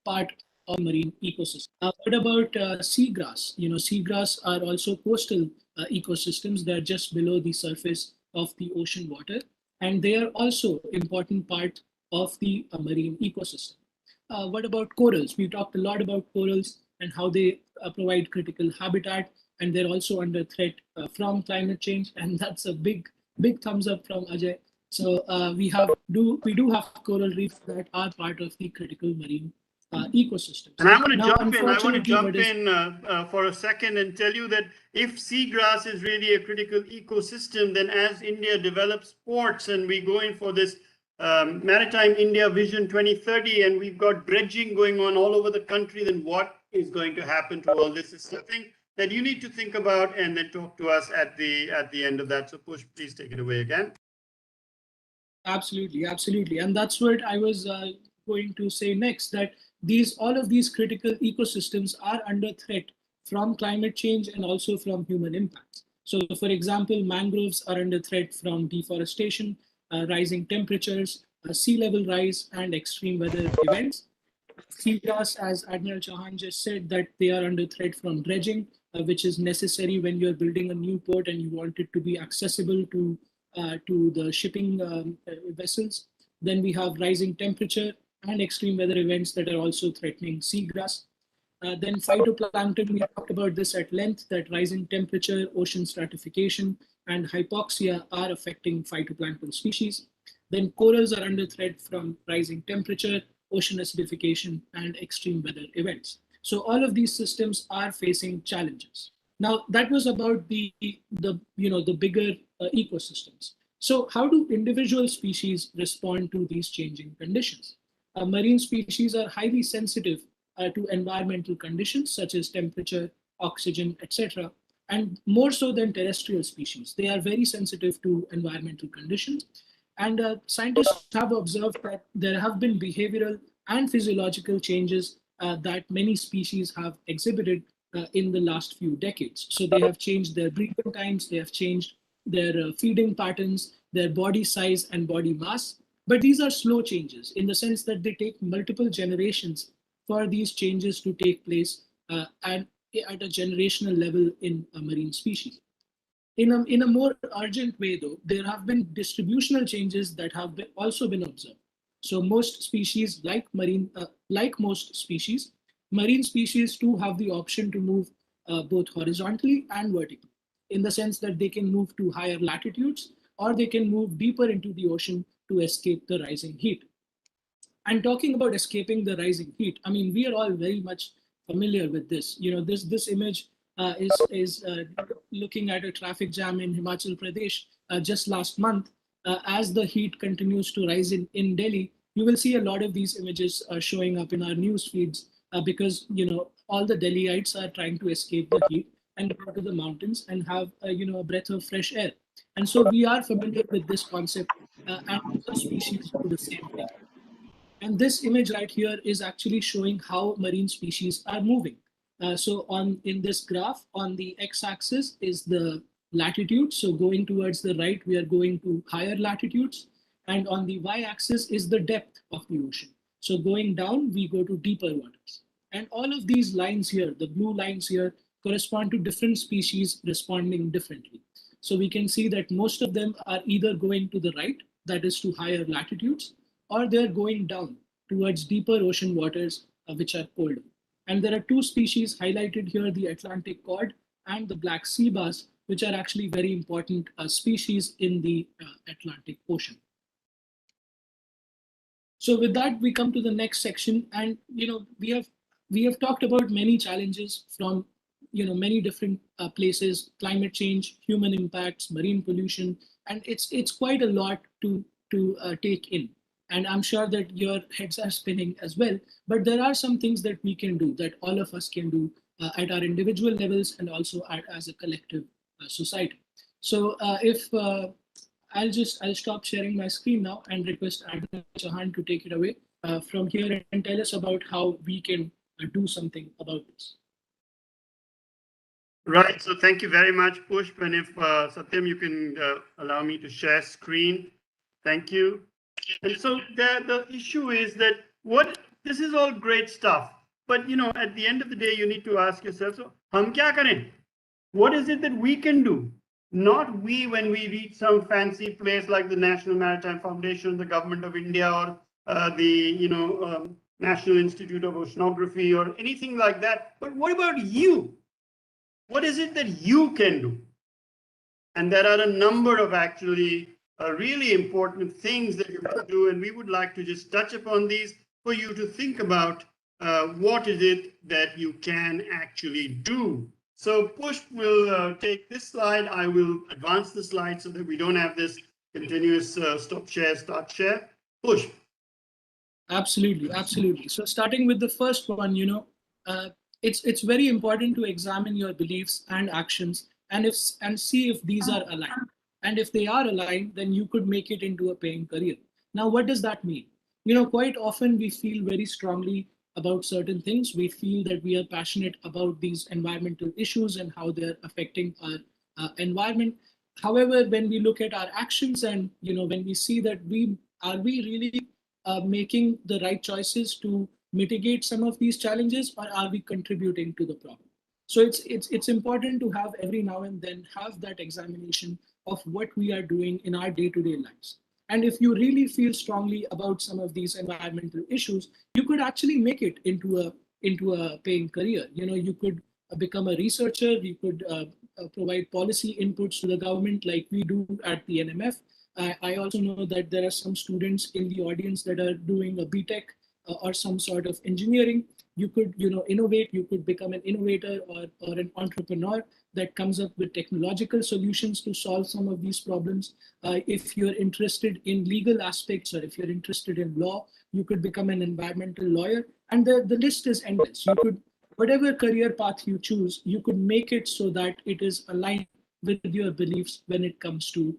part of marine ecosystem. What about seagrass? You know, seagrass are also coastal ecosystems. They're just below the surface of the ocean water, and they are also important part of the marine ecosystem. What about corals? We talked a lot about corals and how they provide critical habitat, and they're also under threat from climate change, and that's a big thumbs up from Ajay. So we do have coral reefs that are part of the critical marine ecosystems. And I want to jump in for a second and tell you that if seagrass is really a critical ecosystem, then as India develops ports and we go in for this Maritime India Vision 2030, and we've got dredging going on all over the country, then what is going to happen to all this is something that you need to think about and then talk to us at the end of that. So Push, please take it away again. Absolutely. And that's what I was going to say next, that all of these critical ecosystems are under threat from climate change and also from human impacts. So for example, mangroves are under threat from deforestation, rising temperatures, sea level rise, and extreme weather events. Seagrass, as Admiral Chauhan just said, that they are under threat from dredging, which is necessary when you're building a new port and you want it to be accessible to the shipping vessels. Then we have rising temperature and extreme weather events that are also threatening seagrass. Then phytoplankton, we talked about this at length, that rising temperature, ocean stratification, and hypoxia are affecting phytoplankton species. Then corals are under threat from rising temperature, ocean acidification, and extreme weather events. So all of these systems are facing challenges. Now that was about the bigger ecosystems. So how do individual species respond to these changing conditions? Marine species are highly sensitive to environmental conditions such as temperature, oxygen, etc. And more so than terrestrial species, they are very sensitive to environmental conditions. And scientists have observed that there have been behavioral and physiological changes that many species have exhibited in the last few decades. So they have changed their breeding times, they have changed their feeding patterns, their body size and body mass. But these are slow changes in the sense that they take multiple generations for these changes to take place and at a generational level in a marine species. In a more urgent way, though, there have been distributional changes that have also been observed. So most species, like most species, marine species too have the option to move both horizontally and vertically, in the sense that they can move to higher latitudes or they can move deeper into the ocean to escape the rising heat. And talking about escaping the rising heat, I mean, we are all very much familiar with this. You know, this image is looking at a traffic jam in Himachal Pradesh just last month. As the heat continues to rise in Delhi, you will see a lot of these images showing up in our news feeds because, you know, all the Delhiites are trying to escape the heat and go to the mountains and have, a breath of fresh air. And so we are familiar with this concept and all species do the same thing. And this image right here is actually showing how marine species are moving. So in this graph, on the x-axis is the latitude. So going towards the right, we are going to higher latitudes. And on the y-axis is the depth of the ocean. So going down, we go to deeper waters. And all of these lines here, the blue lines here, correspond to different species responding differently. So we can see that most of them are either going to the right, that is to higher latitudes, or they're going down towards deeper ocean waters, which are colder. And there are two species highlighted here, the Atlantic cod and the black sea bass, which are actually very important species in the Atlantic Ocean. So with that, we come to the next section, and we have talked about many challenges from many different places: climate change, human impacts, marine pollution, and it's quite a lot to take in. And I'm sure that your heads are spinning as well. But there are some things that we can do, that all of us can do at our individual levels and also as a collective society. So if I'll stop sharing my screen now and request Adnan Chauhan to take it away from here and tell us about how we can do something about this. Right. So thank you very much, Pushp. And if Satyam, you can allow me to share screen. Thank you. And so the issue is that this is all great stuff, but at the end of the day, you need to ask yourself, so hum kya kare? What is it that we can do? Not we when we reach some fancy place like the National Maritime Foundation, the Government of India, or the National Institute of Oceanography, or anything like that. But what about you? What is it that you can do? And there are a number of actually really important things that you can do, and we would like to just touch upon these for you to think about what is it that you can actually do. So Pushp will take this slide. I will advance the slide so that we don't have this continuous stop share, start share. Pushp. Absolutely, absolutely. So starting with the first one, it's very important to examine your beliefs and actions and see if these are aligned. And if they are aligned, then you could make it into a paying career. Now, what does that mean? Quite often we feel very strongly about certain things. We feel that we are passionate about these environmental issues and how they're affecting our environment. However, when we look at our actions and when we see that we really making the right choices to mitigate some of these challenges, or are we contributing to the problem? So it's important to have every now and then have that examination of what we are doing in our day-to-day lives. And if you really feel strongly about some of these environmental issues, you could actually make it into a paying career. You know, you could become a researcher, you could provide policy inputs to the government like we do at the NMF. I also know that there are some students in the audience that are doing a BTech or some sort of engineering. You could, you know, innovate, you could become an innovator or an entrepreneur that comes up with technological solutions to solve some of these problems. If you're interested in legal aspects or if you're interested in law, you could become an environmental lawyer. And the list is endless. You could, whatever career path you choose, you could make it so that it is aligned with your beliefs when it comes to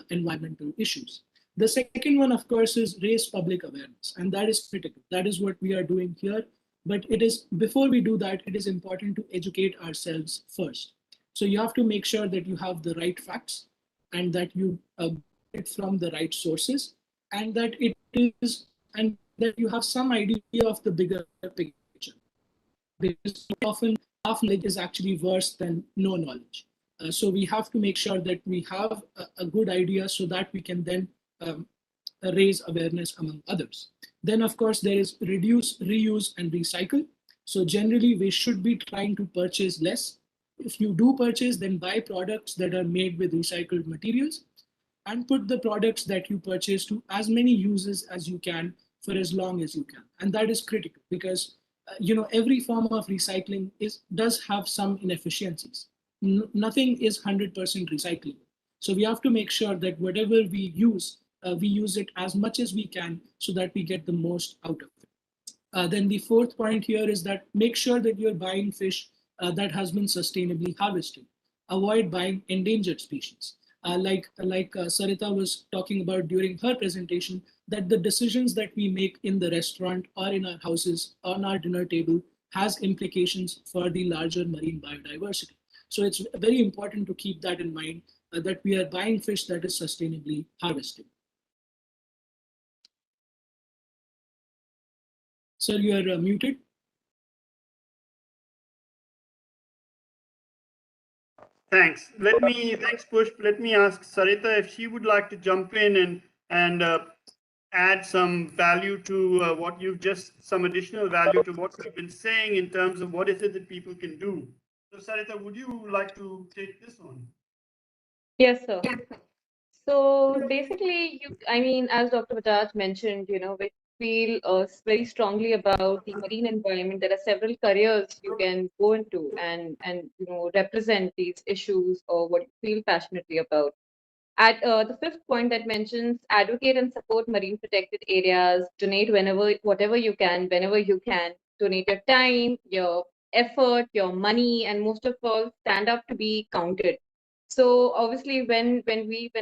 environmental issues. The second one, of course, is raise public awareness, and that is critical. That is what we are doing here. But it is, before we do that, it is important to educate ourselves first. So you have to make sure that you have the right facts and that you get it from the right sources, and that it is, and that you have some idea of the bigger picture. Because often half knowledge is actually worse than no knowledge. So we have to make sure that we have a good idea so that we can then um, raise awareness among others. Then, of course, there is reduce, reuse, and recycle. So generally, we should be trying to purchase less. If you do purchase, then buy products that are made with recycled materials and put the products that you purchase to as many uses as you can for as long as you can. And that is critical because you know, every form of recycling does have some inefficiencies. Nothing is 100% recyclable. So we have to make sure that whatever we use it as much as we can so that we get the most out of it. Then the fourth point here is that make sure that you're buying fish that has been sustainably harvested. Avoid buying endangered species. Like Sarita was talking about during her presentation, that the decisions that we make in the restaurant or in our houses on our dinner table has implications for the larger marine biodiversity. So it's very important to keep that in mind, that we are buying fish that is sustainably harvested. Sir, you are muted. Thanks. Thanks, Push. Let me ask Sarita if she would like to jump in and add some value to what you've just, some additional value to what we've been saying in terms of what is it that people can do. So, Sarita, would you like to take this on? Yes, sir. So basically, I mean, as Dr. Bajaj mentioned, you know, we feel very strongly about the marine environment. There are several careers you can go into and you know, represent these issues or what you feel passionately about. At the fifth point that mentions advocate and support marine protected areas, donate whatever you can, whenever you can, donate your time, your effort, your money, and most of all, stand up to be counted. So obviously, when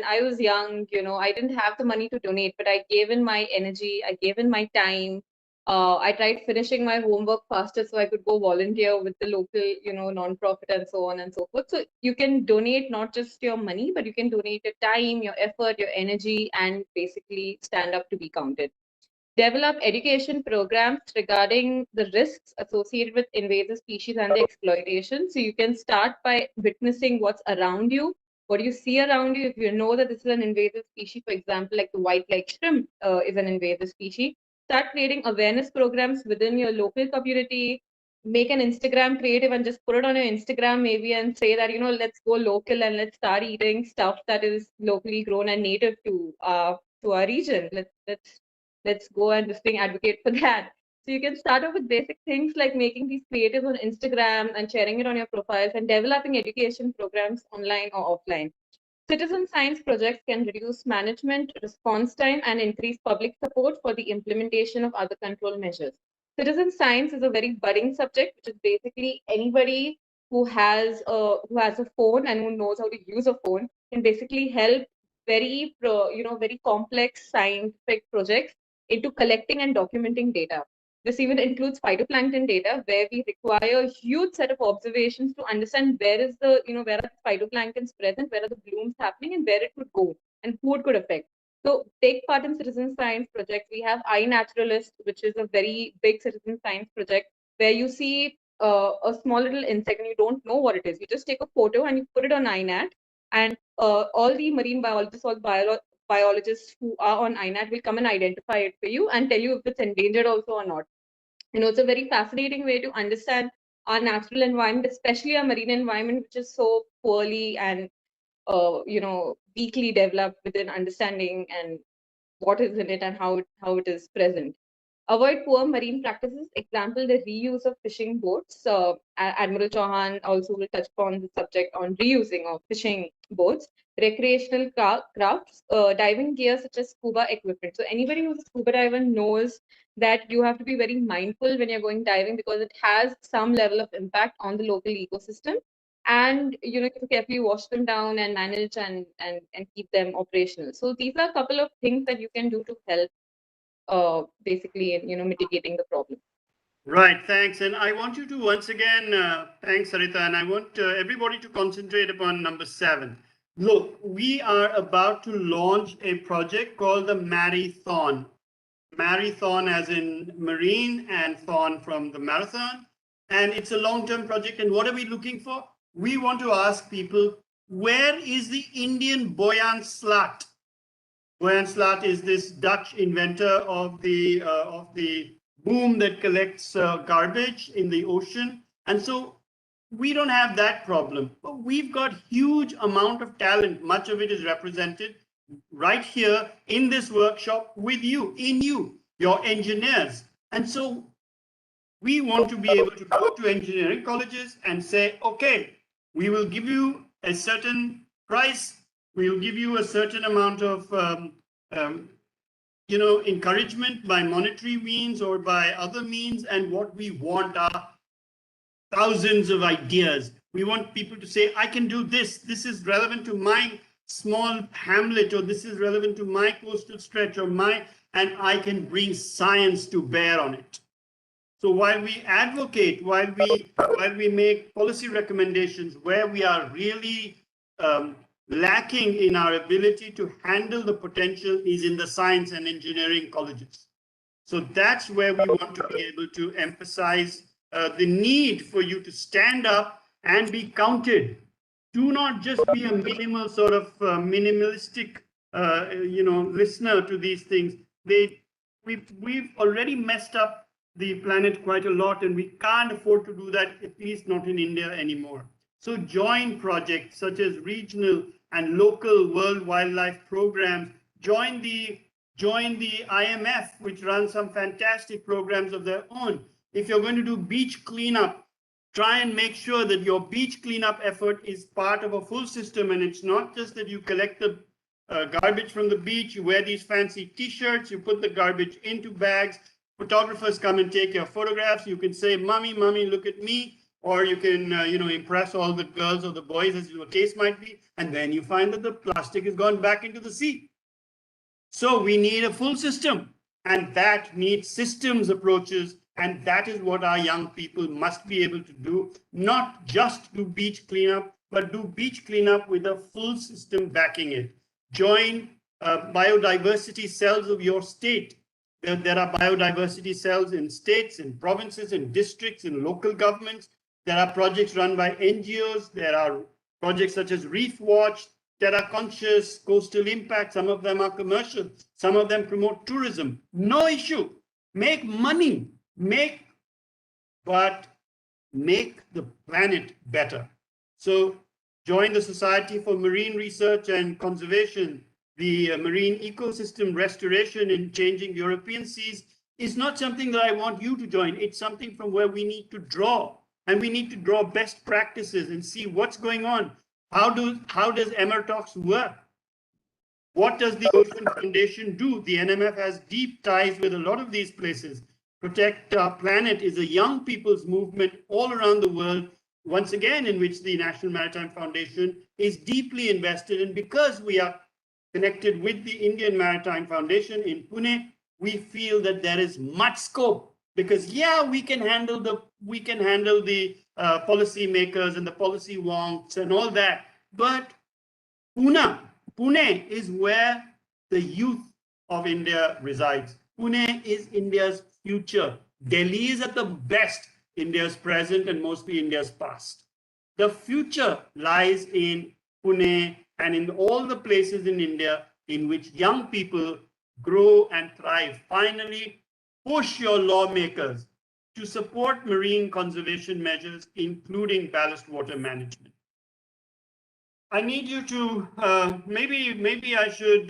I was young, you know, I didn't have the money to donate, but I gave in my energy, I gave in my time. I tried finishing my homework faster so I could go volunteer with the local, you know, nonprofit and so on and so forth. So you can donate not just your money, but you can donate your time, your effort, your energy, and basically stand up to be counted. Develop education programs regarding the risks associated with invasive species and the exploitation. So you can start by witnessing what's around you, what you see around you. If you know that this is an invasive species, for example, like the white leg shrimp is an invasive species, start creating awareness programs within your local community. Make an Instagram creative and just put it on your Instagram maybe and say that, you know, let's go local and let's start eating stuff that is locally grown and native to our region. Let's go and this thing advocate for that. So you can start off with basic things like making these creatives on Instagram and sharing it on your profiles and developing education programs online or offline. Citizen science projects can reduce management response time and increase public support for the implementation of other control measures. Citizen science is a very budding subject, which is basically anybody who has a phone and who knows how to use a phone can basically help very complex scientific projects into collecting and documenting data. This even includes phytoplankton data, where we require a huge set of observations to understand where are the phytoplanktons present, where are the blooms happening, and where it could go, and who it could affect. So take part in citizen science projects. We have iNaturalist, which is a very big citizen science project where you see a small little insect and you don't know what it is, you just take a photo and you put it on INAT, and all the marine biologists or biologists who are on INAT will come and identify it for you and tell you if it's endangered also or not. It's a very fascinating way to understand our natural environment, especially our marine environment, which is so poorly and weakly developed within understanding and what is in it and how it is present. Avoid poor marine practices. Example, the reuse of fishing boats. Admiral Chauhan also will touch upon the subject on reusing of fishing boats. Recreational crafts, diving gear such as scuba equipment. So anybody who's a scuba diver knows that you have to be very mindful when you're going diving because it has some level of impact on the local ecosystem. And you have to carefully wash them down and manage and keep them operational. So these are a couple of things that you can do to help basically in mitigating the problem. Right, thanks. And I want you to once again, thanks Sarita, and I want everybody to concentrate upon number 7. Look, we are about to launch a project called the Marathon. Marathon as in marine and thon from the marathon. And it's a long-term project. And what are we looking for? We want to ask people, where is the Indian Boyan slat? Boyan slat is this Dutch inventor of the boom that collects garbage in the ocean. And so we don't have that problem, but we've got huge amount of talent. Much of it is represented right here in this workshop with you, your engineers. And so we want to be able to go to engineering colleges and say, okay, we will give you a certain price, we will give you a certain amount of encouragement by monetary means or by other means, and what we want are thousands of ideas. We want people to say, I can do this. This is relevant to my small hamlet, or this is relevant to my coastal stretch, and I can bring science to bear on it. So while we advocate, while we make policy recommendations where we are really lacking in our ability to handle the potential is in the science and engineering colleges. So that's where we want to be able to emphasize the need for you to stand up and be counted. Do not just be a minimal sort of minimalistic, listener to these things. We've already messed up the planet quite a lot, and we can't afford to do that, at least not in India anymore. So join projects such as regional and local World Wildlife Programs. Join the IMF, which runs some fantastic programs of their own. If you're going to do beach cleanup, try and make sure that your beach cleanup effort is part of a full system, and it's not just that you collect the garbage from the beach, you wear these fancy t-shirts, you put the garbage into bags, photographers come and take your photographs, you can say, mommy, look at me, or you can impress all the girls or the boys, as the case might be, and then you find that the plastic has gone back into the sea. So we need a full system, and that needs systems approaches, and that is what our young people must be able to do, not just do beach cleanup, but do beach cleanup with a full system backing it. Join biodiversity cells of your state. There are biodiversity cells in states, in provinces, in districts, in local governments. There are projects run by NGOs. There are projects such as Reef Watch, Terra Conscious, Coastal Impact. Some of them are commercial. Some of them promote tourism. No issue. Make money. But make the planet better. So join the Society for Marine Research and Conservation. The marine ecosystem restoration in changing European seas is not something that I want you to join. It's something from where we need to draw, and we need to draw best practices and see what's going on. How does Emertox work? What does the Ocean Foundation do? The NMF has deep ties with a lot of these places. Protect Our Planet is a young people's movement all around the world, once again, in which the National Maritime Foundation is deeply invested. And because we are connected with the Indian Maritime Foundation in Pune, we feel that there is much scope, because we can handle the policy makers and the policy wonks and all that, but Pune is where the youth of India resides. Pune is India's future. Delhi is at the best India's present, and mostly India's past. The future lies in Pune and in all the places in India in which young people grow and thrive. Finally, push your lawmakers to support marine conservation measures, including ballast water management. I need you to, maybe I should,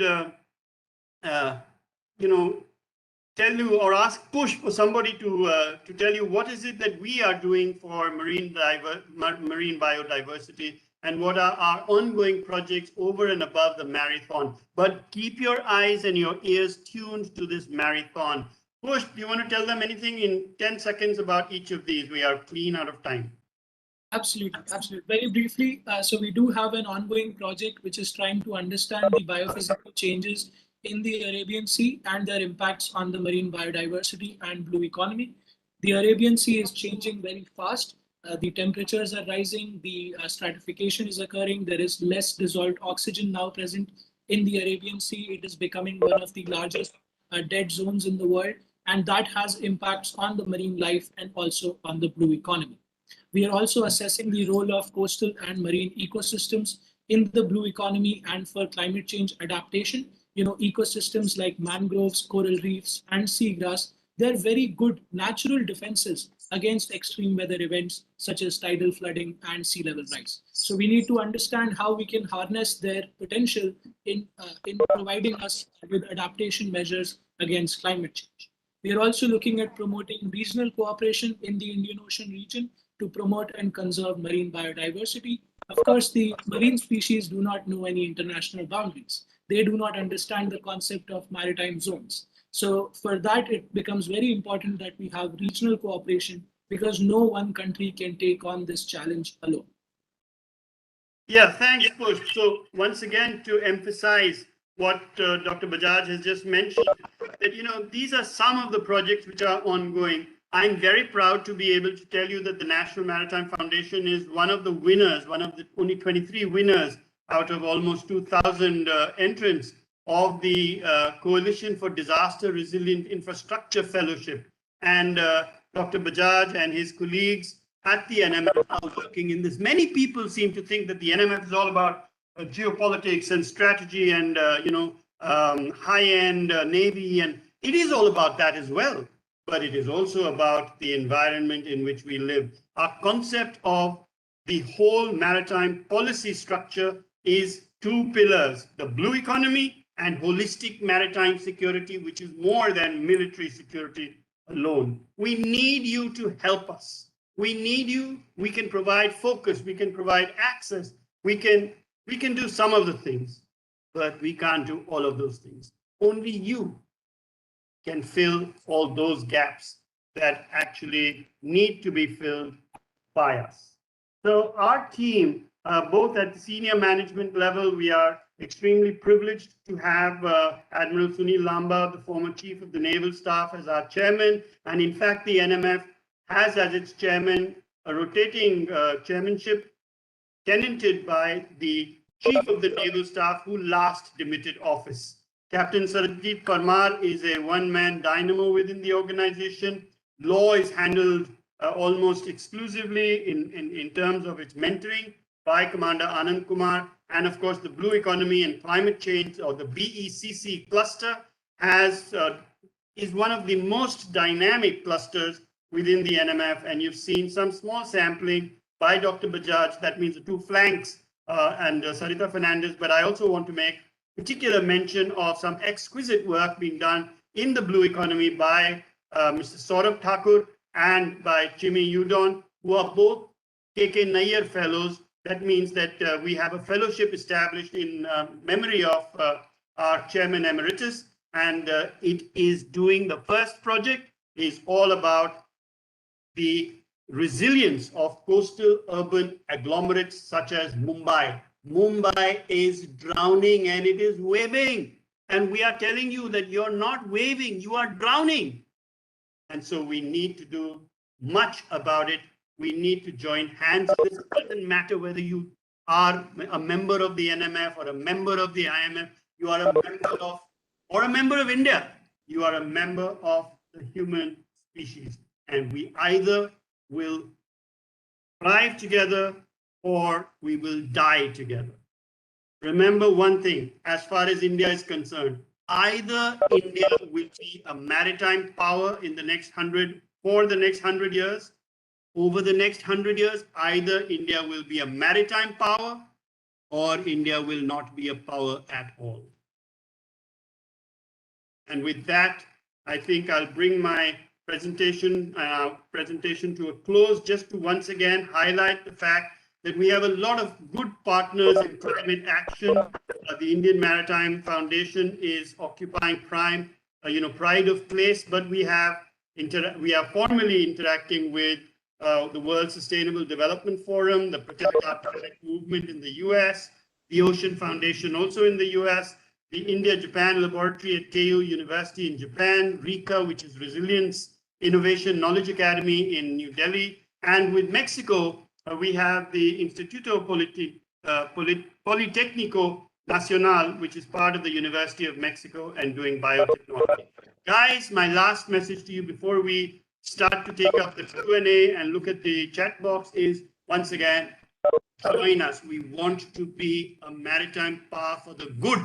tell you or push for somebody to tell you what is it that we are doing for marine biodiversity and what are our ongoing projects over and above the marathon. But keep your eyes and your ears tuned to this marathon. Push, do you want to tell them anything in 10 seconds about each of these? We are clean out of time. Absolutely, absolutely. Very briefly, so we do have an ongoing project which is trying to understand the biophysical changes in the Arabian Sea and their impacts on the marine biodiversity and blue economy. The Arabian Sea is changing very fast. The temperatures are rising, the stratification is occurring, there is less dissolved oxygen now present in the Arabian Sea. It is becoming one of the largest dead zones in the world, and that has impacts on the marine life and also on the blue economy. We are also assessing the role of coastal and marine ecosystems in the blue economy and for climate change adaptation. Ecosystems like mangroves, coral reefs, and seagrass, they're very good natural defenses against extreme weather events such as tidal flooding and sea level rise. So we need to understand how we can harness their potential in providing us with adaptation measures against climate change. We are also looking at promoting regional cooperation in the Indian Ocean region to promote and conserve marine biodiversity. Of course, the marine species do not know any international boundaries. They do not understand the concept of maritime zones. So for that, it becomes very important that we have regional cooperation because no one country can take on this challenge alone. Yeah, thanks, Push. So once again, to emphasize what Dr. Bajaj has just mentioned, that these are some of the projects which are ongoing. I'm very proud to be able to tell you that the National Maritime Foundation is one of the winners, one of the only 23 winners out of almost 2,000 entrants of the Coalition for Disaster Resilient Infrastructure Fellowship. And Dr. Bajaj and his colleagues at the NMF are working in this. Many people seem to think that the NMF is all about geopolitics and strategy and high-end navy, and it is all about that as well. But it is also about the environment in which we live. Our concept of the whole maritime policy structure is two pillars: the blue economy and holistic maritime security, which is more than military security alone. We need you to help us. We need you. We can provide focus. We can provide access. We can do some of the things, but we can't do all of those things. Only you can fill all those gaps that actually need to be filled by us. So our team, both at the senior management level, we are extremely privileged to have Admiral Sunil Lamba, the former chief of the naval staff, as our chairman. And in fact, the NMF has as its chairman a rotating chairmanship tenanted by the chief of the naval staff who last demitted office. Captain Sarajit Parmar is a one-man dynamo within the organization. Law is handled almost exclusively in terms of its mentoring by Commander Anand Kumar. And of course, the Blue Economy and Climate Change, or the BECC cluster, is one of the most dynamic clusters within the NMF. And you've seen some small sampling by Dr. Bajaj. That means the two flanks and Sarita Fernandez. But I also want to make particular mention of some exquisite work being done in the Blue Economy by Mr. Saurabh Thakur and by Chimi Udon, who are both KK Nair fellows. That means that we have a fellowship established in memory of our chairman emeritus, and it is doing, the first project is all about the resilience of coastal urban agglomerates such as Mumbai. Mumbai is drowning and it is waving. And we are telling you that you're not waving, you are drowning. And so we need to do much about it. We need to join hands. It doesn't matter whether you are a member of the NMF or a member of the IMF, you are a member of, or a member of India. You are a member of the human species. And we either will thrive together or we will die together. Remember one thing, as far as India is concerned, either India will be a maritime power in the next 100 years. Over the next 100 years, either India will be a maritime power or India will not be a power at all. And with that, I think I'll bring my presentation to a close, just to once again highlight the fact that we have a lot of good partners in climate action. The Indian Maritime Foundation is occupying pride of place, but we are formally interacting with the World Sustainable Development Forum, the Protect Our Planet movement in the US, the Ocean Foundation also in the US, the India-Japan Laboratory at Keio University in Japan, RICA, which is Resilience Innovation Knowledge Academy in New Delhi, and with Mexico, we have the Instituto Politécnico Nacional, which is part of the University of Mexico and doing biotechnology. Guys, my last message to you before we start to take up the Q&A and look at the chat box is, once again, join us. We want to be a maritime power for the good.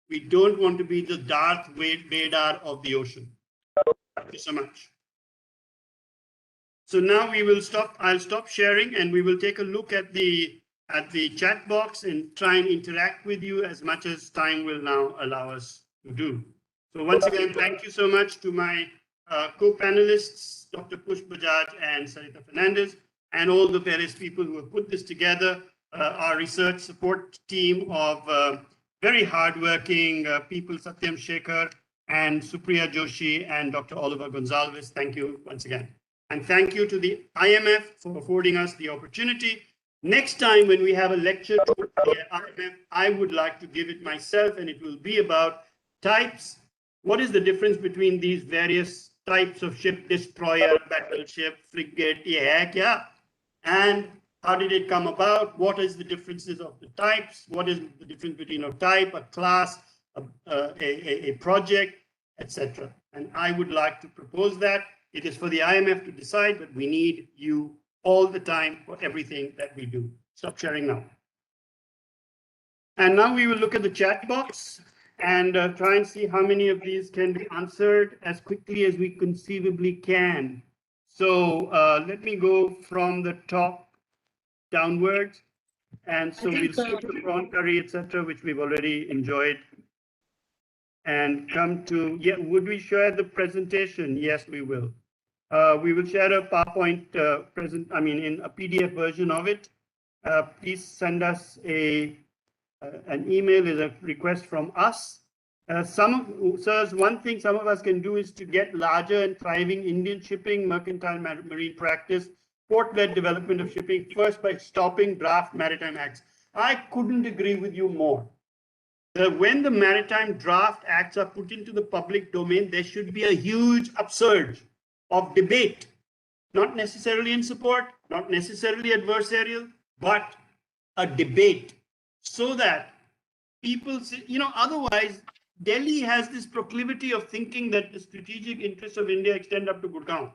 We don't want to be the Darth Vader of the ocean. Thank you so much. So now I'll stop sharing and we will take a look at the chat box and try and interact with you as much as time will now allow us to do. So once again, thank you so much to my co-panelists, Dr. Push Bajaj and Sarita Fernandez, and all the various people who have put this together, our research support team of very hardworking people, Satyam Shekhar and Supriya Joshi and Dr. Oliver Gonzalez. Thank you once again. And thank you to the IMF for affording us the opportunity. Next time when we have a lecture to the IMF, I would like to give it myself, and it will be about types. What is the difference between these various types of ship, destroyer, battleship, frigate, and how did it come about? What is the differences of the types? What is the difference between a type, a class, a project, etc.? And I would like to propose that. It is for the IMF to decide, but we need you all the time for everything that we do. Stop sharing now. And now we will look at the chat box and try and see how many of these can be answered as quickly as we conceivably can. So let me go from the top downwards. And so we'll skip the prawn curry, etc., which we've already enjoyed. And come to, would we share the presentation? Yes, we will. We will share a PowerPoint in a PDF version of it. Please send us an email as a request from us. Sirs, one thing some of us can do is to get larger and thriving Indian shipping, mercantile marine practice, port-led development of shipping, first by stopping draft maritime acts. I couldn't agree with you more. When the maritime draft acts are put into the public domain, there should be a huge upsurge of debate, not necessarily in support, not necessarily adversarial, but a debate, so that people, otherwise Delhi has this proclivity of thinking that the strategic interests of India extend up to Gurgaon.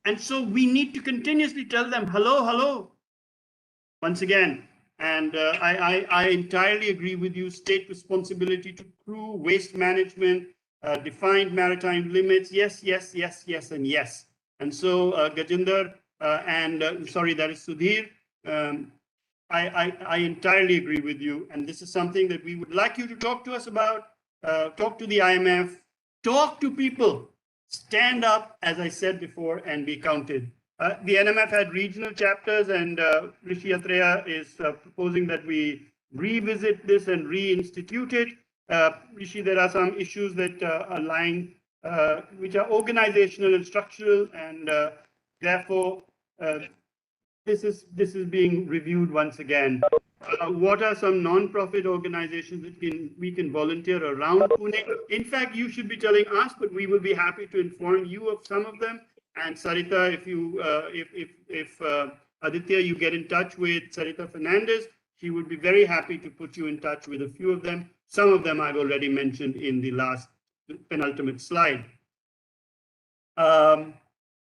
And so we need to continuously tell them, hello, once again. And I entirely agree with you, state responsibility to crew, waste management, defined maritime limits, yes, and yes. And so Gajinder sorry, that is Sudhir, I entirely agree with you. And this is something that we would like you to talk to us about, talk to the IMF, talk to people, stand up, as I said before, and be counted. The NMF had regional chapters, and Rishi Atreya is proposing that we revisit this and reinstitute it. Rishi, there are some issues that are lying, which are organizational and structural, and therefore this is being reviewed once again. What are some non-profit organizations that we can volunteer around Pune? In fact, you should be telling us, but we will be happy to inform you of some of them. And Sarita, if Aditya, you get in touch with Sarita Fernandez, she would be very happy to put you in touch with a few of them. Some of them I've already mentioned in the last penultimate slide.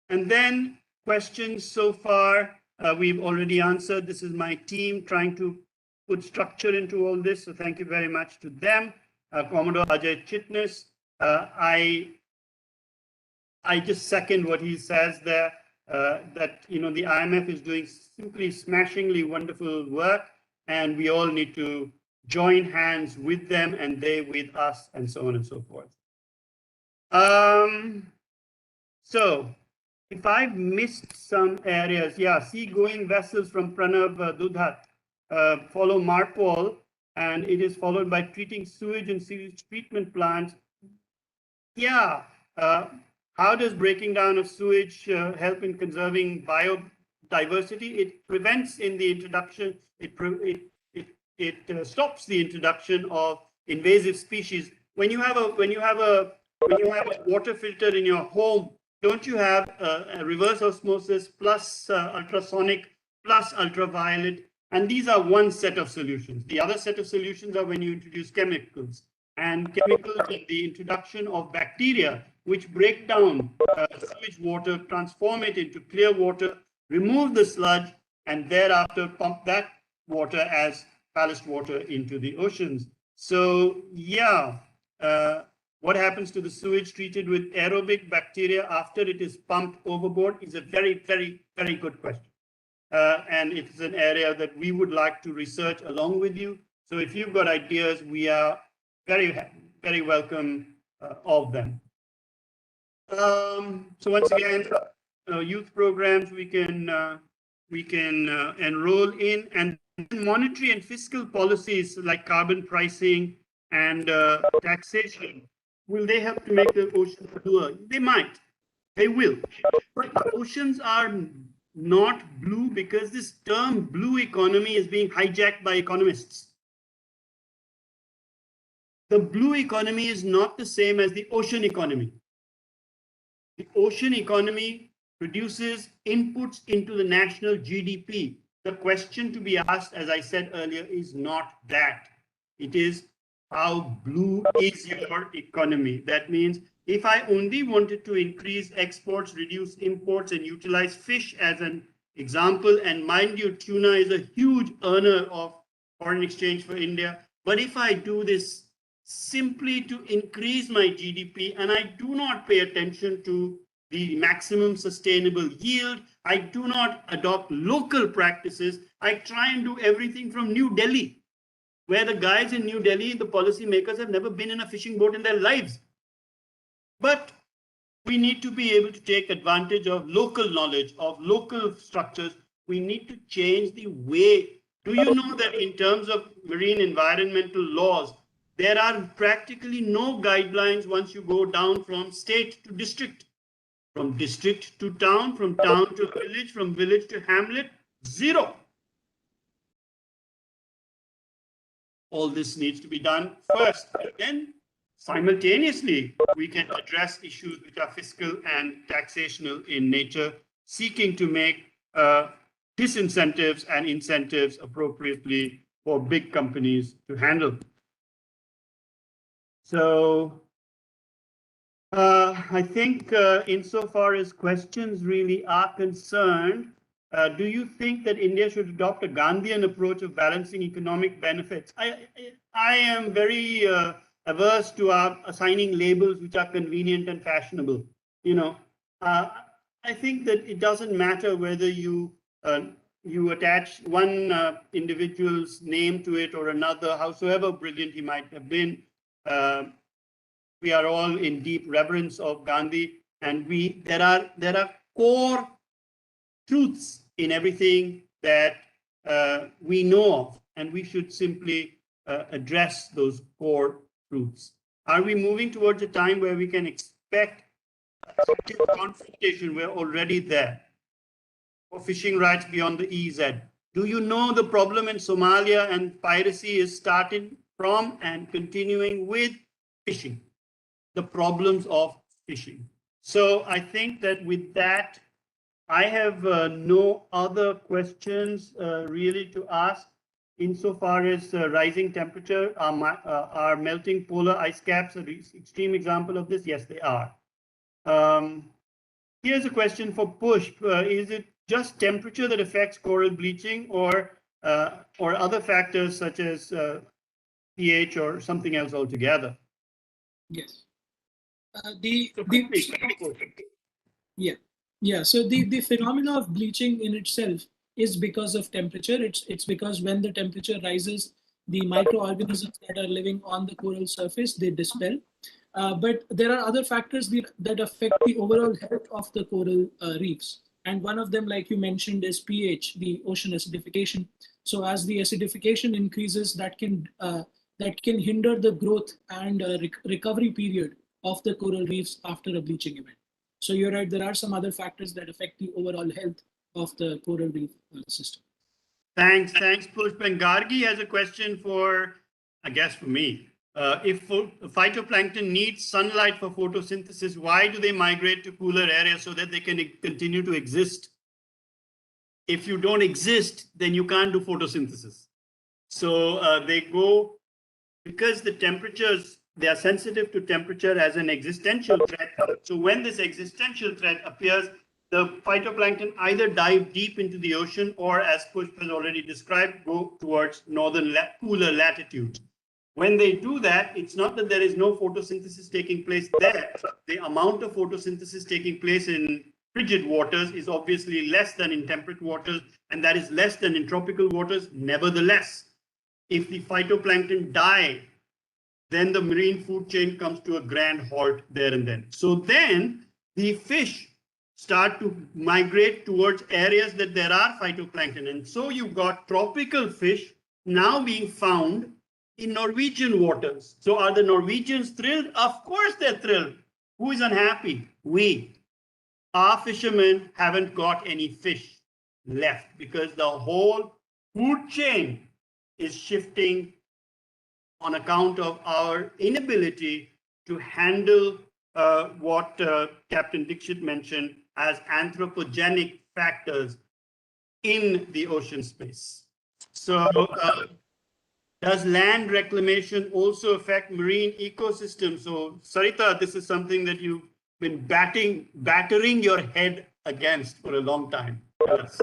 And then questions so far, we've already answered. This is my team trying to put structure into all this. So thank you very much to them. Commodore Ajay Chitnis, I just second what he says there, that the IMF is doing simply smashingly wonderful work, and we all need to join hands with them and they with us, and so on and so forth. So if I've missed some areas, yeah, seagoing vessels from Pranav Dudhat follow MARPOL, and it is followed by treating sewage and sewage treatment plants. Yeah, how does breaking down of sewage help in conserving biodiversity? It prevents in the introduction, it stops the introduction of invasive species. When you have a water filter in your home, don't you have a reverse osmosis plus ultrasonic plus ultraviolet? And these are one set of solutions. The other set of solutions are when you introduce chemicals. And chemicals in the introduction of bacteria, which break down sewage water, transform it into clear water, remove the sludge, and thereafter pump that water as ballast water into the oceans. So yeah, what happens to the sewage treated with aerobic bacteria after it is pumped overboard is a very, very, very good question. And it's an area that we would like to research along with you. So if you've got ideas, we are very, very welcome of them. So once again, youth programs we can enroll in, and monetary and fiscal policies like carbon pricing and taxation. Will they help to make the ocean bluer? They might. They will. But the oceans are not blue because this term blue economy is being hijacked by economists. The blue economy is not the same as the ocean economy. The ocean economy produces inputs into the national GDP. The question to be asked, as I said earlier, is not that. It is how blue is your economy. That means if I only wanted to increase exports, reduce imports, and utilize fish as an example, and mind you, tuna is a huge earner of foreign exchange for India. But if I do this simply to increase my GDP and I do not pay attention to the maximum sustainable yield, I do not adopt local practices, I try and do everything from New Delhi, where the guys in New Delhi, the policymakers, have never been in a fishing boat in their lives. But we need to be able to take advantage of local knowledge, of local structures. We need to change the way. Do you know that in terms of marine environmental laws, there are practically no guidelines once you go down from state to district, from district to town, from town to village, from village to hamlet? Zero. All this needs to be done first, and then simultaneously we can address issues which are fiscal and taxational in nature, seeking to make disincentives and incentives appropriately for big companies to handle. So I think insofar as questions really are concerned, do you think that India should adopt a Gandhian approach of balancing economic benefits? I am very averse to assigning labels which are convenient and fashionable. I think that it doesn't matter whether you attach one individual's name to it or another, howsoever brilliant he might have been. We are all in deep reverence of Gandhi, and there are core truths in everything that we know of, and we should simply address those core truths. Are we moving towards a time where we can expect confrontation? We're already there. For fishing rights beyond the EZ. Do you know the problem in Somalia and piracy is starting from and continuing with fishing? The problems of fishing. So I think that with that, I have no other questions really to ask. Insofar as rising temperature, are melting polar ice caps an extreme example of this? Yes, they are. Here's a question for Pushp. Is it just temperature that affects coral bleaching, or other factors such as pH or something else altogether? Yes. So the phenomena of bleaching in itself is because of temperature. It's because when the temperature rises, the microorganisms that are living on the coral surface, they dispel. But there are other factors that affect the overall health of the coral reefs. And one of them, like you mentioned, is pH, the ocean acidification. So as the acidification increases, that can hinder the growth and recovery period of the coral reefs after a bleaching event. So you're right, there are some other factors that affect the overall health of the coral reef system. Thanks, Pushp. And Gargi has a question for, I guess, for me. If phytoplankton needs sunlight for photosynthesis, why do they migrate to cooler areas so that they can continue to exist? If you don't exist, then you can't do photosynthesis. So they go, because the temperatures, they are sensitive to temperature as an existential threat. So when this existential threat appears, the phytoplankton either dive deep into the ocean or, as Pushp has already described, go towards northern cooler latitudes. When they do that, it's not that there is no photosynthesis taking place there. The amount of photosynthesis taking place in frigid waters is obviously less than in temperate waters, and that is less than in tropical waters. Nevertheless, if the phytoplankton die, then the marine food chain comes to a grand halt there and then. So then the fish start to migrate towards areas that there are phytoplankton. And so you've got tropical fish now being found in Norwegian waters. So are the Norwegians thrilled? Of course they're thrilled. Who is unhappy? We. Our fishermen haven't got any fish left because the whole food chain is shifting on account of our inability to handle what Captain Dixit mentioned as anthropogenic factors in the ocean space. So does land reclamation also affect marine ecosystems? So Sarita, this is something that you've been battering your head against for a long time. Yes.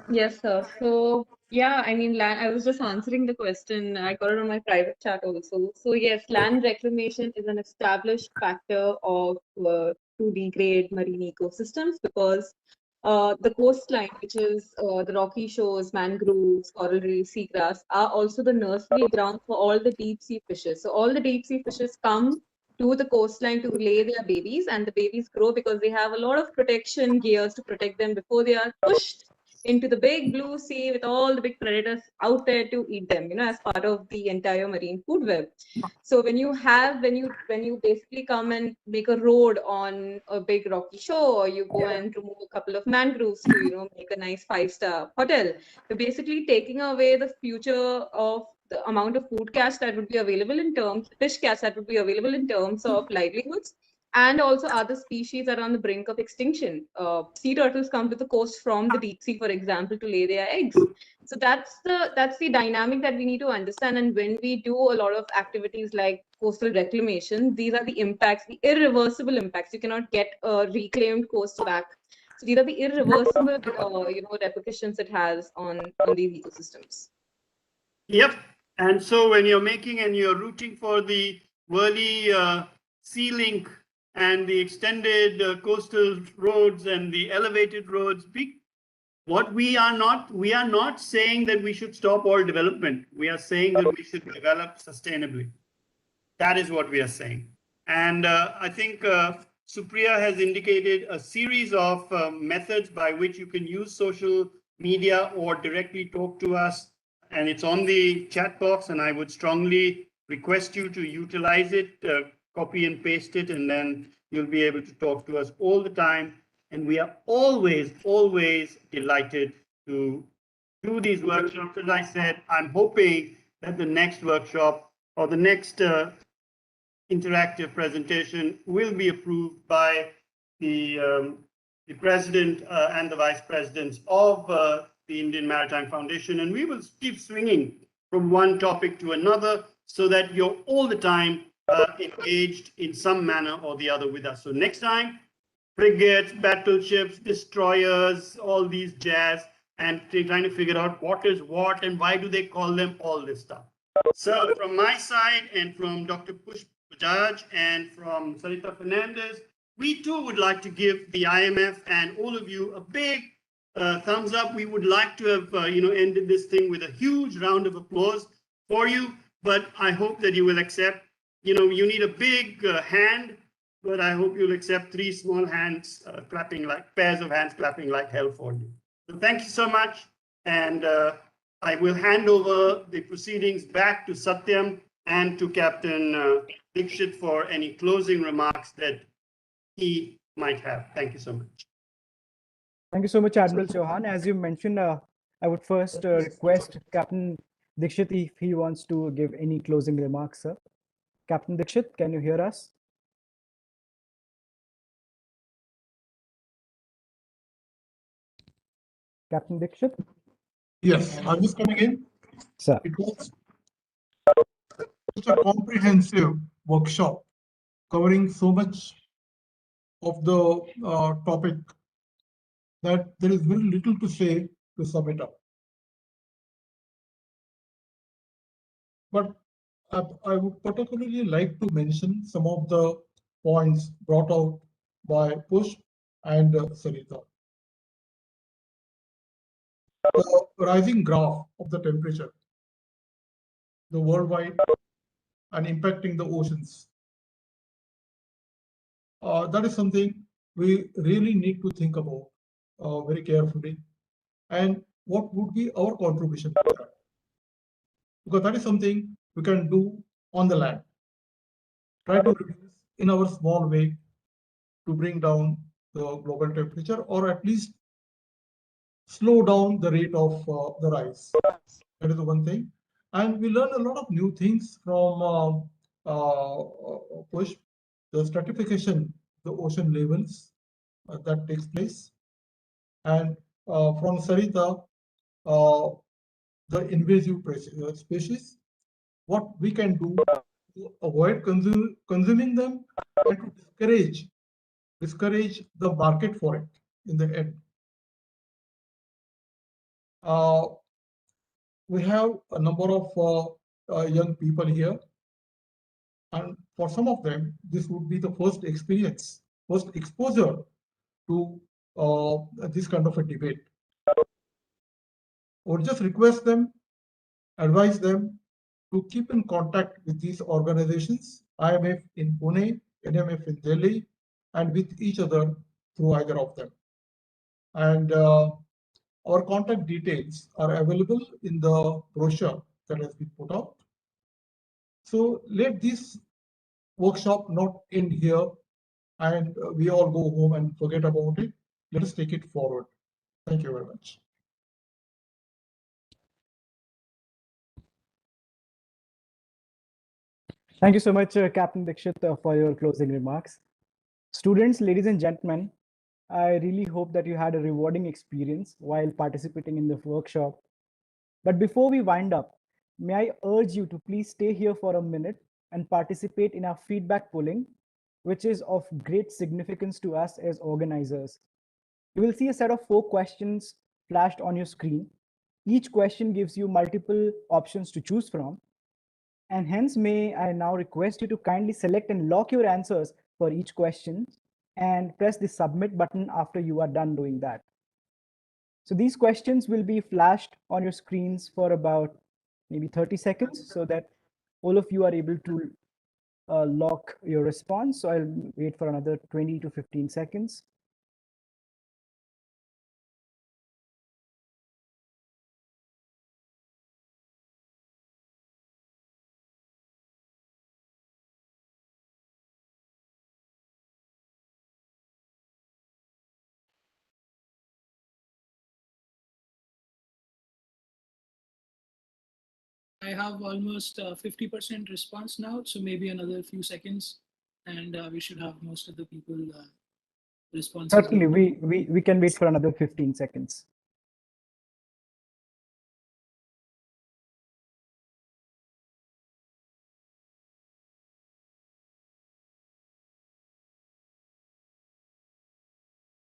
Yes, sir. So, yeah, I mean, I was just answering the question. I got it on my private chat also. So, yes, land reclamation is an established factor of to degrade marine ecosystems because the coastline, which is the rocky shores, mangroves, coral reefs, seagrass, are also the nursery ground for all the deep sea fishes. So, all the deep sea fishes come to the coastline to lay their babies, and the babies grow because they have a lot of protection gears to protect them before they are pushed into the big blue sea with all the big predators out there to eat them, as part of the entire marine food web. So when you basically come and make a road on a big rocky shore, or you go and remove a couple of mangroves to, make a nice 5-star hotel, you're basically taking away the future of the amount of food catch that would be available fish catch that would be available in terms of livelihoods, and also other species are on the brink of extinction. Sea turtles come to the coast from the deep sea, for example, to lay their eggs. So that's the dynamic that we need to understand. And when we do a lot of activities like coastal reclamation, these are the impacts, the irreversible impacts. You cannot get a reclaimed coast back. So these are the irreversible, repercussions it has on these ecosystems. Yep. And so when you're making and you're rooting for the Worley Sea Link and the extended coastal roads and the elevated roads, we are not saying that we should stop all development. We are saying that we should develop sustainably. That is what we are saying. And I think Supriya has indicated a series of methods by which you can use social media or directly talk to us. And it's on the chat box, and I would strongly request you to utilize it, copy and paste it, and then you'll be able to talk to us all the time. And we are always, always delighted to do these workshops. As I said, I'm hoping that the next workshop or the next interactive presentation will be approved by the president and the vice presidents of the Indian Maritime Foundation, and we will keep swinging from one topic to another so that you're all the time engaged in some manner or the other with us. So next time, frigates, battleships, destroyers, all these jazz, and trying to figure out what is what and why do they call them, all this stuff. So from my side and from Dr. Push Bajaj and from Sarita Fernandez, we too would like to give the IMF and all of you a big thumbs up. We would like to have ended this thing with a huge round of applause for you, but I hope that you will accept. You need a big hand, but I hope you'll accept 3 small hands clapping, like pairs of hands clapping like hell for you. So thank you so much, and I will hand over the proceedings back to Satyam and to Captain Dixit for any closing remarks that he might have. Thank you so much. Thank you so much, Admiral Chauhan. As you mentioned, I would first request Captain Dixit if he wants to give any closing remarks, sir. Captain Dixit, can you hear us? Captain Dixit? Yes, I'm just coming in. Sir. It was such a comprehensive workshop covering so much of the topic that there is very little to say to sum it up. But I would particularly like to mention some of the points brought out by Push and Sarita. The rising graph of the temperature, the worldwide, and impacting the oceans. That is something we really need to think about very carefully. And what would be our contribution to that? Because that is something we can do on the land. Try to reduce in our small way to bring down the global temperature, or at least slow down the rate of the rise. That is the one thing. And we learn a lot of new things from Push, the stratification, the ocean levels that takes place. And from Sarita, the invasive species, what we can do to avoid consuming them and to discourage the market for it in the end. We have a number of young people here, and for some of them, this would be the first experience, first exposure to this kind of a debate. Or just request them, advise them to keep in contact with these organizations, IMF in Pune, NMF in Delhi, and with each other through either of them. And our contact details are available in the brochure that has been put out. So let this workshop not end here and we all go home and forget about it. Let us take it forward. Thank you very much. Thank you so much, Captain Dixit, for your closing remarks. Students, ladies and gentlemen, I really hope that you had a rewarding experience while participating in the workshop. But before we wind up, may I urge you to please stay here for a minute and participate in our feedback polling, which is of great significance to us as organizers. You will see a set of 4 questions flashed on your screen. Each question gives you multiple options to choose from. And hence, may I now request you to kindly select and lock your answers for each question and press the submit button after you are done doing that. So these questions will be flashed on your screens for about maybe 30 seconds so that all of you are able to lock your response. So I'll wait for another 20 to 15 seconds. I have almost 50% response now, so maybe another few seconds, and we should have most of the people responses. Certainly, we can wait for another 15 seconds.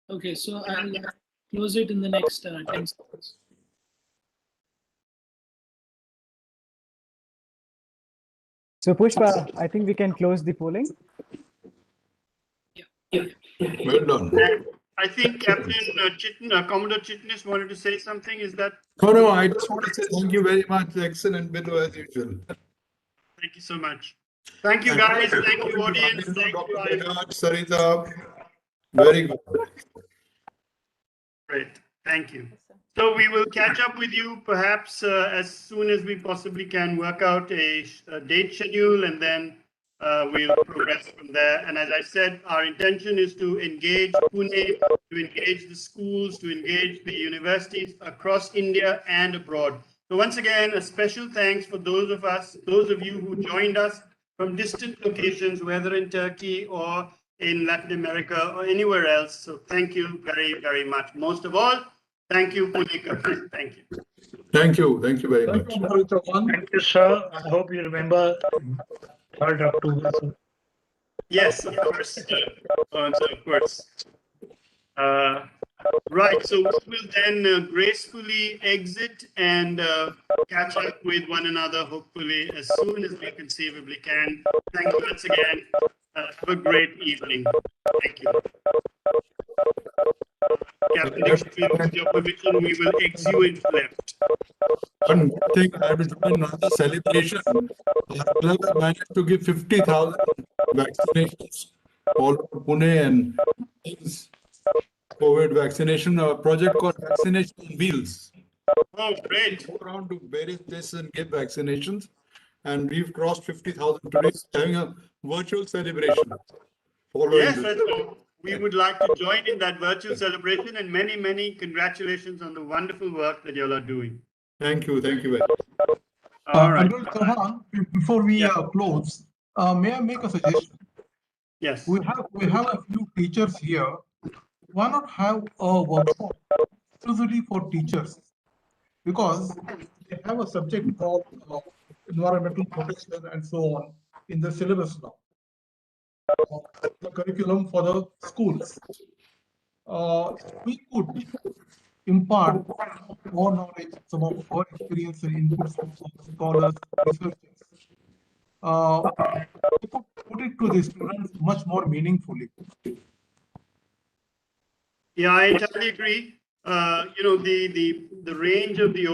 Okay, so I'll close it in the next 10 seconds. So Pushpa, I think we can close the polling. Well done. I think Captain Commodore Chitnis wanted to say something. Is that? No, I just want to say thank you very much. Excellent video as usual. Thank you so much. Thank you, guys. Thank you, audience. Thank you, Dr. Bajaj, Sarita. Very good. Great. Thank you. So we will catch up with you perhaps as soon as we possibly can work out a date schedule, and then we'll progress from there. And as I said, our intention is to engage Pune, to engage the schools, to engage the universities across India and abroad. So once again, a special thanks for those of you who joined us from distant locations, whether in Turkey or in Latin America or anywhere else. So thank you very, very much. Most of all, thank you, Punika. Thank you. Thank you. Thank you very much. Thank you, sir. I hope you remember 3rd October. Sir. Yes, of course. Of course. Right, so we will then gracefully exit and catch up with one another, hopefully, as soon as we conceivably can. Thank you once again. Have a great evening. Thank you. Captain, with your permission, we will exit left. One good thing, I will join another celebration. Our club has managed to give 50,000 vaccinations all over Pune, and COVID vaccination, a project called Vaccination on Wheels. Oh, great. Go around to various places and give vaccinations. And we've crossed 50,000 today, having a virtual celebration. Yes, we would like to join in that virtual celebration, and many, many congratulations on the wonderful work that you all are doing. Thank you. Thank you very much. All right. Before we close, may I make a suggestion? Yes. We have a few teachers here. Why not have a workshop exclusively for teachers? Because they have a subject called environmental protection and so on in the syllabus now. The curriculum for the schools. We could impart more knowledge, some of our experience and inputs from scholars, researchers. We could put it to the students much more meaningfully. Yeah, I entirely agree. The range of the